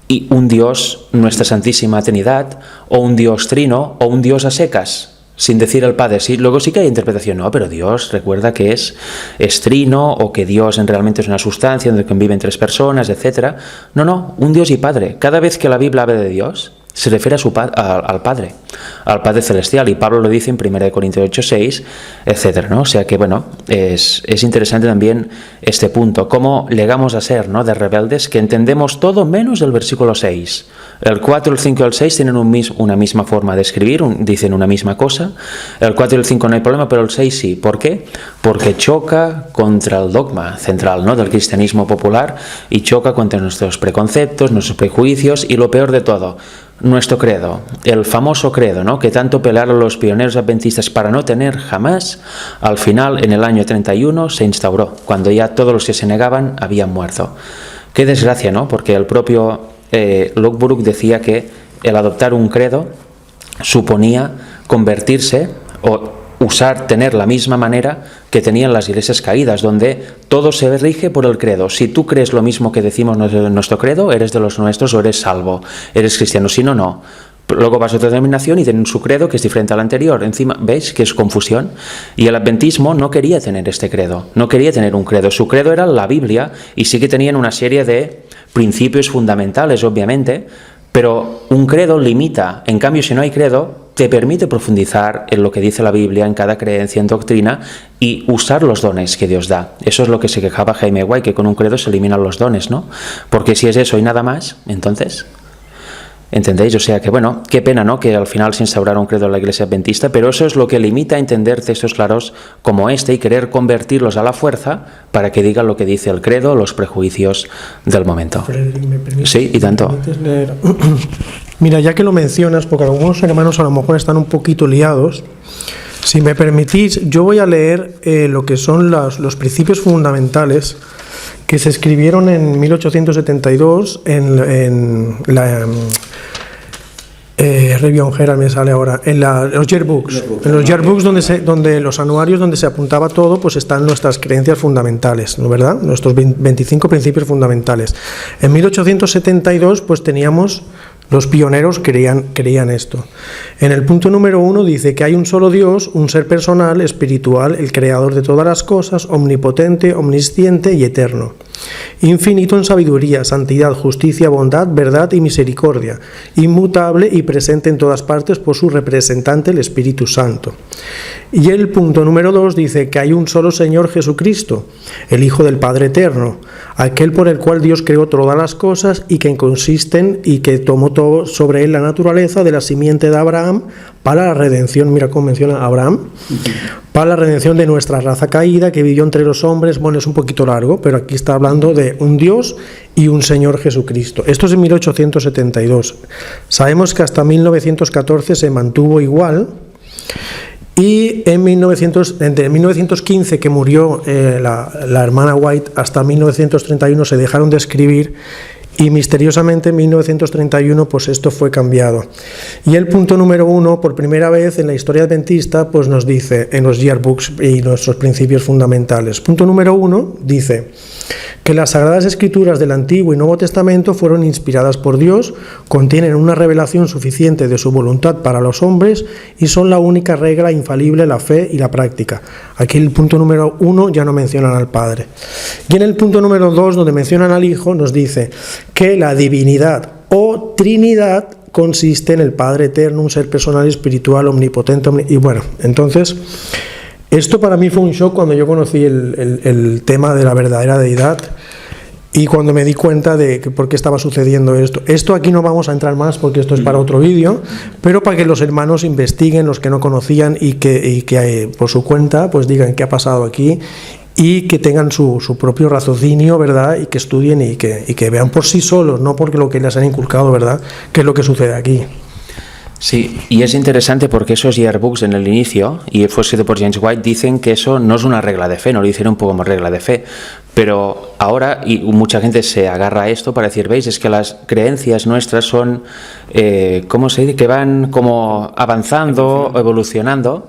A: y un Dios, nuestra Santísima Trinidad, o un Dios trino, o un Dios a secas. sin decir el Padre. Sí, luego sí que hay interpretación, no, pero Dios recuerda que es trino, o que Dios realmente es una sustancia donde conviven tres personas, etc. No, un Dios y Padre. Cada vez que la Biblia habla de Dios, se refiere a al Padre Celestial, y Pablo lo dice en 1 Corintios 8:6, etc., ¿no? O sea que, bueno, es interesante también este punto, cómo llegamos a ser, ¿no?, de rebeldes, que entendemos todo menos el versículo 6. El 4, el 5 y el 6 tienen una misma forma de escribir, dicen una misma cosa. El 4 y el 5 no hay problema, pero el 6 sí. ¿Por qué? Porque choca contra el dogma central, ¿no?, del cristianismo popular, y choca contra nuestros preconceptos, nuestros prejuicios, y lo peor de todo, nuestro credo, el famoso credo, ¿no?, que tanto pelearon los pioneros adventistas para no tener jamás. Al final, en el año 31, se instauró, cuando ya todos los que se negaban habían muerto. Qué desgracia, ¿no?, porque el propio Lockbrook decía que el adoptar un credo suponía convertirse o tener la misma manera que tenían las iglesias caídas, donde todo se rige por el credo. Si tú crees lo mismo que decimos en nuestro credo, eres de los nuestros o eres salvo, eres cristiano. Si no, no. Luego vas a otra denominación y tienen su credo que es diferente al anterior. Encima, ¿veis que es confusión? Y el adventismo no quería tener este credo, no quería tener un credo. Su credo era la Biblia, y sí que tenían una serie de principios fundamentales, obviamente, pero un credo limita. En cambio, si no hay credo, te permite profundizar en lo que dice la Biblia, en cada creencia, en doctrina, y usar los dones que Dios da. Eso es lo que se quejaba Jaime White, que con un credo se eliminan los dones, ¿no? Porque si es eso y nada más, entonces, ¿entendéis? O sea que, bueno, qué pena, ¿no?, que al final se instaurara un credo en la iglesia adventista, pero eso es lo que limita a entender textos claros como este y querer convertirlos a la fuerza para que digan lo que dice el credo, los prejuicios del momento.
C: Frederick, ¿me permites?
A: Sí, y tanto.
C: Mira, ya que lo mencionas, porque algunos hermanos a lo mejor están un poquito liados, si me permitís, yo voy a leer lo que son los principios fundamentales que se escribieron en 1872 en la Review Herald, me sale ahora, en los yearbooks. En los yearbooks, donde los anuarios donde se apuntaba todo, pues están nuestras creencias fundamentales, ¿no, verdad? Nuestros 25 principios fundamentales. En 1872, pues teníamos... Los pioneros creían esto. En el punto número 1 dice que hay un solo Dios, un ser personal, espiritual, el creador de todas las cosas, omnipotente, omnisciente y eterno. Infinito en sabiduría, santidad, justicia, bondad, verdad y misericordia. Inmutable y presente en todas partes por su representante, el Espíritu Santo. Y el punto número 2 dice que hay un solo Señor Jesucristo, el Hijo del Padre Eterno, aquel por el cual Dios creó todas las cosas y que consisten y que tomó todo sobre él la naturaleza de la simiente de Abraham para la redención, mira cómo menciona Abraham, para la redención de nuestra raza caída que vivió entre los hombres. Bueno, es un poquito largo, pero aquí está hablando de un Dios y un Señor Jesucristo. Esto es en 1872. Sabemos que hasta 1914 se mantuvo igual. Y entre 1915, que murió la hermana White, hasta 1931 se dejaron de escribir, y misteriosamente en 1931 pues esto fue cambiado. Y el punto número 1, por primera vez en la historia adventista, pues nos dice en los yearbooks y nuestros principios fundamentales. Punto número 1 dice que las Sagradas Escrituras del Antiguo y Nuevo Testamento fueron inspiradas por Dios, contienen una revelación suficiente de su voluntad para los hombres y son la única regla infalible, la fe y la práctica. Aquí el punto número 1 ya no mencionan al Padre. Y en el punto número 2, donde mencionan al Hijo, nos dice que la divinidad o Trinidad consiste en el Padre Eterno, un ser personal y espiritual, omnipotente, y bueno, entonces... Esto para mí fue un shock cuando yo conocí el tema de la verdadera deidad y cuando me di cuenta de por qué estaba sucediendo esto. Esto aquí no vamos a entrar más porque esto es para otro vídeo, pero para que los hermanos investiguen, los que no conocían, y que por su cuenta pues digan qué ha pasado aquí y que tengan su propio raciocinio, ¿verdad? Y que estudien y que vean por sí solos, no porque lo que les han inculcado, ¿verdad? ¿Qué es lo que sucede aquí?
A: Sí, y es interesante porque esos yearbooks en el inicio, y fue escrito por James White, dicen que eso no es una regla de fe, no lo hicieron un poco como regla de fe, pero ahora, y mucha gente se agarra a esto para decir, veis, es que las creencias nuestras son, ¿cómo se dice?, que van como avanzando, evolucionando,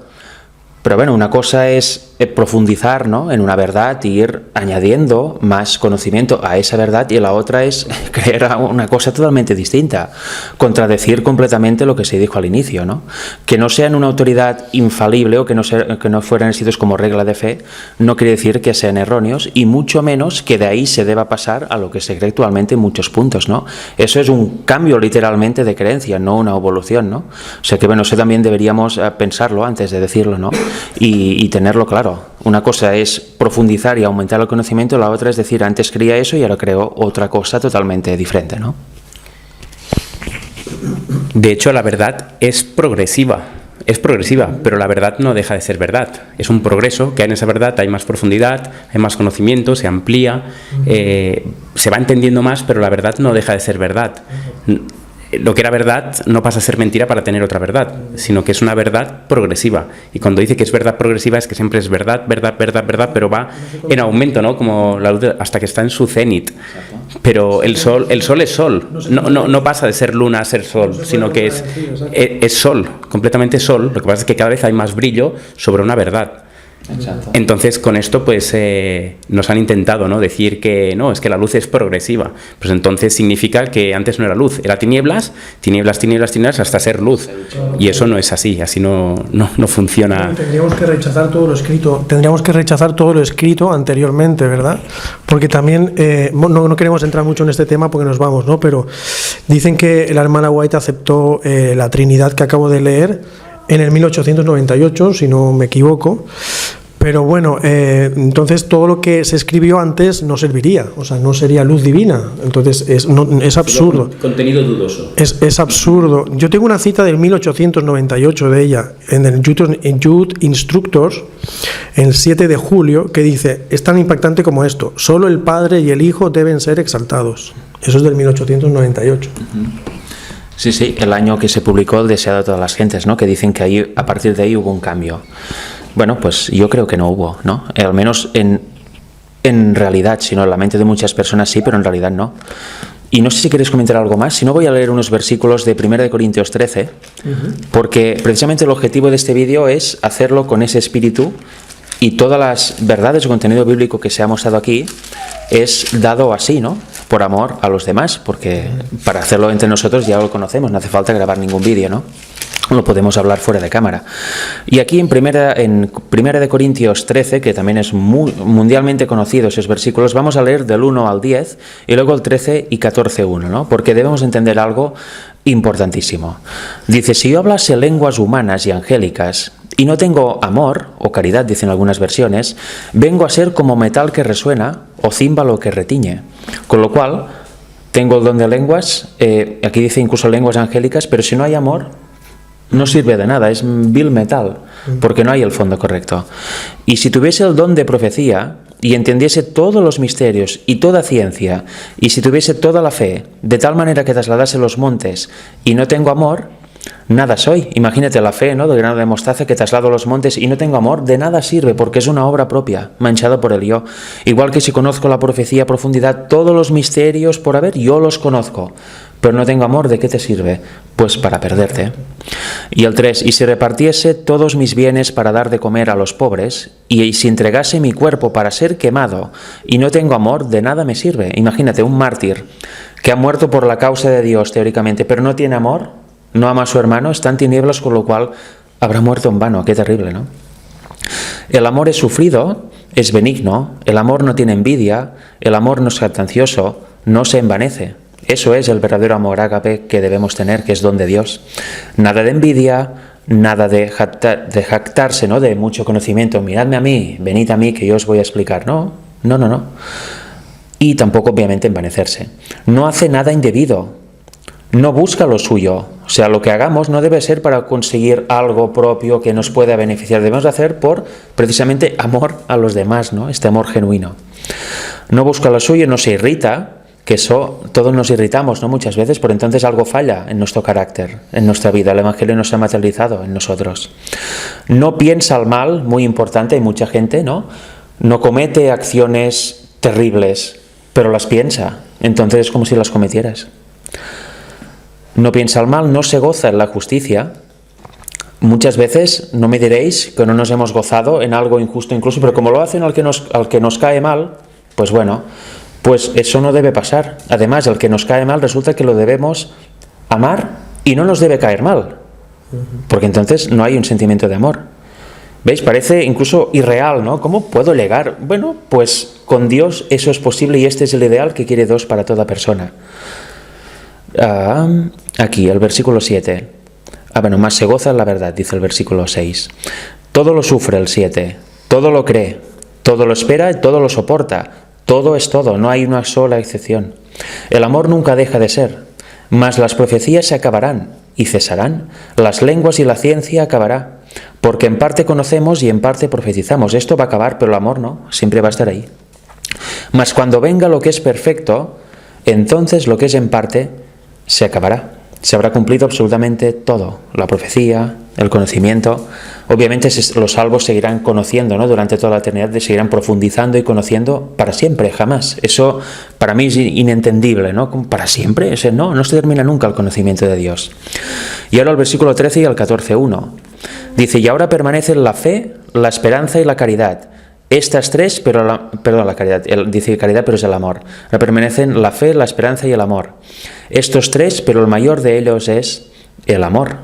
A: pero bueno, una cosa es profundizar, ¿no?, en una verdad y ir añadiendo más conocimiento a esa verdad, y la otra es creer una cosa totalmente distinta, contradecir completamente lo que se dijo al inicio, ¿no? Que no sean una autoridad infalible o que no fueran escritos como regla de fe no quiere decir que sean erróneos, y mucho menos que de ahí se deba pasar a lo que se cree actualmente en muchos puntos, ¿no? Eso es un cambio literalmente de creencia, no una evolución, ¿no? O sea que, bueno, eso también deberíamos pensarlo antes de decirlo, ¿no? Y tenerlo claro. Una cosa es profundizar y aumentar el conocimiento, la otra es decir, antes creía eso y ahora creo otra cosa totalmente diferente, ¿no?
B: De hecho, la verdad es progresiva, pero la verdad no deja de ser verdad. Es un progreso, que en esa verdad hay más profundidad, hay más conocimiento, se amplía, se va entendiendo más, pero la verdad no deja de ser verdad. Lo que era verdad no pasa a ser mentira para tener otra verdad, sino que es una verdad progresiva. Y cuando dice que es verdad progresiva es que siempre es verdad, pero va en aumento, ¿no? Como la luz hasta que está en su cenit. Pero el sol es sol, no pasa de ser luna a ser sol, sino que es sol, completamente sol. Lo que pasa es que cada vez hay más brillo sobre una verdad. Exacto. Entonces, con esto pues nos han intentado, ¿no?, decir que no, es que la luz es progresiva. Pues entonces significa que antes no era luz, era tinieblas, hasta ser luz. Y eso no es así no funciona.
C: Tendríamos que rechazar todo lo escrito anteriormente, ¿verdad? Porque también, no queremos entrar mucho en este tema porque nos vamos, ¿no? Pero dicen que la hermana White aceptó la Trinidad que acabo de leer en el 1898, si no me equivoco. Pero bueno, entonces todo lo que se escribió antes no serviría, o sea, no sería luz divina. Entonces es absurdo.
B: Contenido dudoso.
C: Es absurdo. Yo tengo una cita del 1898 de ella, en el Jude Instructors, el 7 de julio, que dice, es tan impactante como esto: solo el Padre y el Hijo deben ser exaltados. Eso es del 1898.
A: Sí, el año que se publicó El deseado de todas las gentes, ¿no? Que dicen que ahí, a partir de ahí hubo un cambio. Bueno, pues yo creo que no hubo, ¿no? Al menos en realidad, sino en la mente de muchas personas sí, pero en realidad no. Y no sé si queréis comentar algo más, si no voy a leer unos versículos de 1 Corintios 13, porque precisamente el objetivo de este vídeo es hacerlo con ese espíritu, y todas las verdades o contenido bíblico que se ha mostrado aquí es dado así, ¿no?, por amor a los demás, porque para hacerlo entre nosotros ya lo conocemos, no hace falta grabar ningún vídeo, ¿no? Lo podemos hablar fuera de cámara. Y aquí en primera de Corintios 13, que también es mundialmente conocido esos versículos, vamos a leer del 1 al 10 y luego el 13 y 14:1, ¿no? Porque debemos entender algo importantísimo. Dice, si yo hablase lenguas humanas y angélicas y no tengo amor, o caridad, dicen algunas versiones, vengo a ser como metal que resuena o címbalo que retiñe. Con lo cual, tengo el don de lenguas, aquí dice incluso lenguas angélicas, pero si no hay amor, no sirve de nada, es vil metal, porque no hay el fondo correcto. Y si tuviese el don de profecía y entendiese todos los misterios y toda ciencia, y si tuviese toda la fe, de tal manera que trasladase los montes, y no tengo amor, nada soy. Imagínate la fe, ¿no?, del grano de mostaza que traslado los montes y no tengo amor, de nada sirve, porque es una obra propia, manchada por el yo. Igual que si conozco la profecía a profundidad, todos los misterios por haber, yo los conozco, pero no tengo amor, ¿de qué te sirve? Pues para perderte. Y el 3, y si repartiese todos mis bienes para dar de comer a los pobres, y si entregase mi cuerpo para ser quemado, y no tengo amor, de nada me sirve. Imagínate, un mártir que ha muerto por la causa de Dios, teóricamente, pero no tiene amor, no ama a su hermano, está en tinieblas, con lo cual habrá muerto en vano. Qué terrible, ¿no? El amor es sufrido, es benigno, el amor no tiene envidia, el amor no es jactancioso, no se envanece. Eso es el verdadero amor ágape que debemos tener, que es don de Dios. Nada de envidia, nada de jactarse, ¿no?, de mucho conocimiento. Miradme a mí, venid a mí, que yo os voy a explicar. No. Y tampoco, obviamente, envanecerse. No hace nada indebido, no busca lo suyo. O sea, lo que hagamos no debe ser para conseguir algo propio que nos pueda beneficiar. Debemos hacer por, precisamente, amor a los demás, ¿no? Este amor genuino. No busca lo suyo, no se irrita, que eso todos nos irritamos, ¿no?, muchas veces, por entonces algo falla en nuestro carácter, en nuestra vida. El Evangelio no se ha materializado en nosotros. No piensa el mal, muy importante, hay mucha gente, ¿no? No comete acciones terribles, pero las piensa. Entonces es como si las cometieras. No piensa el mal, no se goza en la justicia. muchas veces no me diréis que no nos hemos gozado en algo injusto incluso, pero como lo hacen al que nos cae mal, pues bueno, pues eso no debe pasar. Además, al que nos cae mal resulta que lo debemos amar y no nos debe caer mal, porque entonces no hay un sentimiento de amor. ¿Veis? Parece incluso irreal, ¿no? ¿Cómo puedo llegar? Bueno, pues con Dios eso es posible y este es el ideal que quiere Dios para toda persona. Aquí, el versículo 7. Bueno, más se goza en la verdad, dice el versículo 6. Todo lo sufre, el 7. Todo lo cree, todo lo espera y todo lo soporta. Todo es todo, no hay una sola excepción. El amor nunca deja de ser, mas las profecías se acabarán y cesarán. Las lenguas y la ciencia acabará. Porque en parte conocemos y en parte profetizamos. Esto va a acabar, pero el amor no, siempre va a estar ahí. Mas cuando venga lo que es perfecto, entonces lo que es en parte se acabará. Se habrá cumplido absolutamente todo, la profecía, el conocimiento. Obviamente los salvos seguirán conociendo, ¿no? Durante toda la eternidad, seguirán profundizando y conociendo para siempre, jamás. Eso para mí es inentendible, ¿no? ¿Para siempre? No se termina nunca el conocimiento de Dios. Y ahora el versículo 13 y el 14:1. Dice, y ahora permanecen la fe, la esperanza y la caridad. Estas tres, la caridad, dice caridad, pero es el amor. Ahora permanecen la fe, la esperanza y el amor. Estos tres, pero el mayor de ellos es el amor.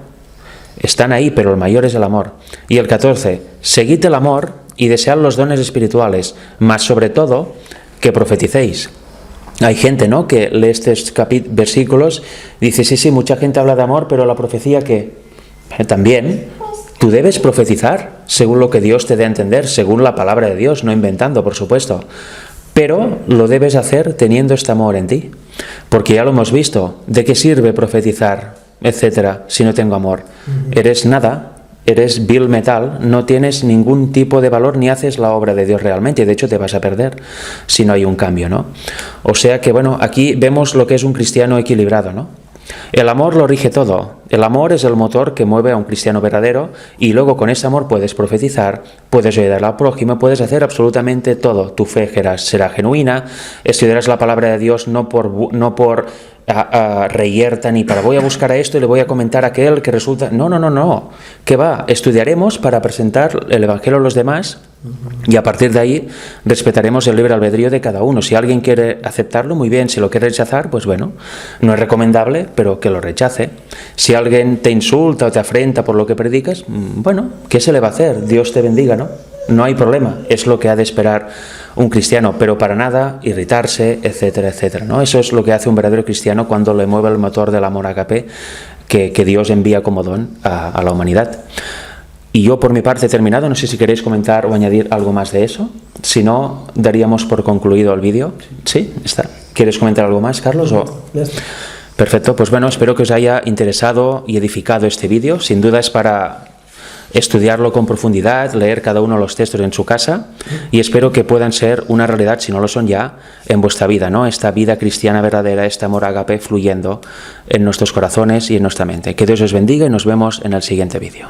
A: Están ahí, pero el mayor es el amor. Y el 14, seguid el amor y desead los dones espirituales, mas sobre todo que profeticéis. Hay gente, ¿no?, que lee estos versículos, dice, sí, mucha gente habla de amor, pero la profecía, ¿qué? También. Tú debes profetizar según lo que Dios te dé a entender, según la palabra de Dios, no inventando, por supuesto. Pero lo debes hacer teniendo este amor en ti. Porque ya lo hemos visto. ¿De qué sirve profetizar, etcétera, si no tengo amor? Eres nada, eres vil metal, no tienes ningún tipo de valor ni haces la obra de Dios realmente. De hecho, te vas a perder si no hay un cambio, ¿no? O sea que, bueno, aquí vemos lo que es un cristiano equilibrado, ¿no? El amor lo rige todo. El amor es el motor que mueve a un cristiano verdadero y luego con ese amor puedes profetizar, puedes ayudar al prójimo, puedes hacer absolutamente todo. Tu fe será genuina, estudiarás la palabra de Dios no por reyerta ni para voy a buscar a esto y le voy a comentar a aquel que resulta... No. ¿Qué va? Estudiaremos para presentar el Evangelio a los demás y a partir de ahí respetaremos el libre albedrío de cada uno. Si alguien quiere aceptarlo, muy bien. Si lo quiere rechazar, pues bueno, no es recomendable, pero que lo rechace. Si alguien te insulta o te afrenta por lo que predicas, bueno, ¿qué se le va a hacer? Dios te bendiga, ¿no? No hay problema, es lo que ha de esperar un cristiano, pero para nada irritarse, etcétera, etcétera, ¿no? Eso es lo que hace un verdadero cristiano cuando le mueve el motor del amor ágape que Dios envía como don a la humanidad. Y yo por mi parte he terminado, no sé si queréis comentar o añadir algo más de eso, si no, daríamos por concluido el vídeo. ¿Sí? Está. ¿Quieres comentar algo más, Carlos? Perfecto, pues bueno, espero que os haya interesado y edificado este vídeo, sin duda es para estudiarlo con profundidad, leer cada uno de los textos en su casa y espero que puedan ser una realidad, si no lo son ya, en vuestra vida, ¿no? Esta vida cristiana verdadera, este amor ágape fluyendo en nuestros corazones y en nuestra mente. Que Dios os bendiga y nos vemos en el siguiente vídeo.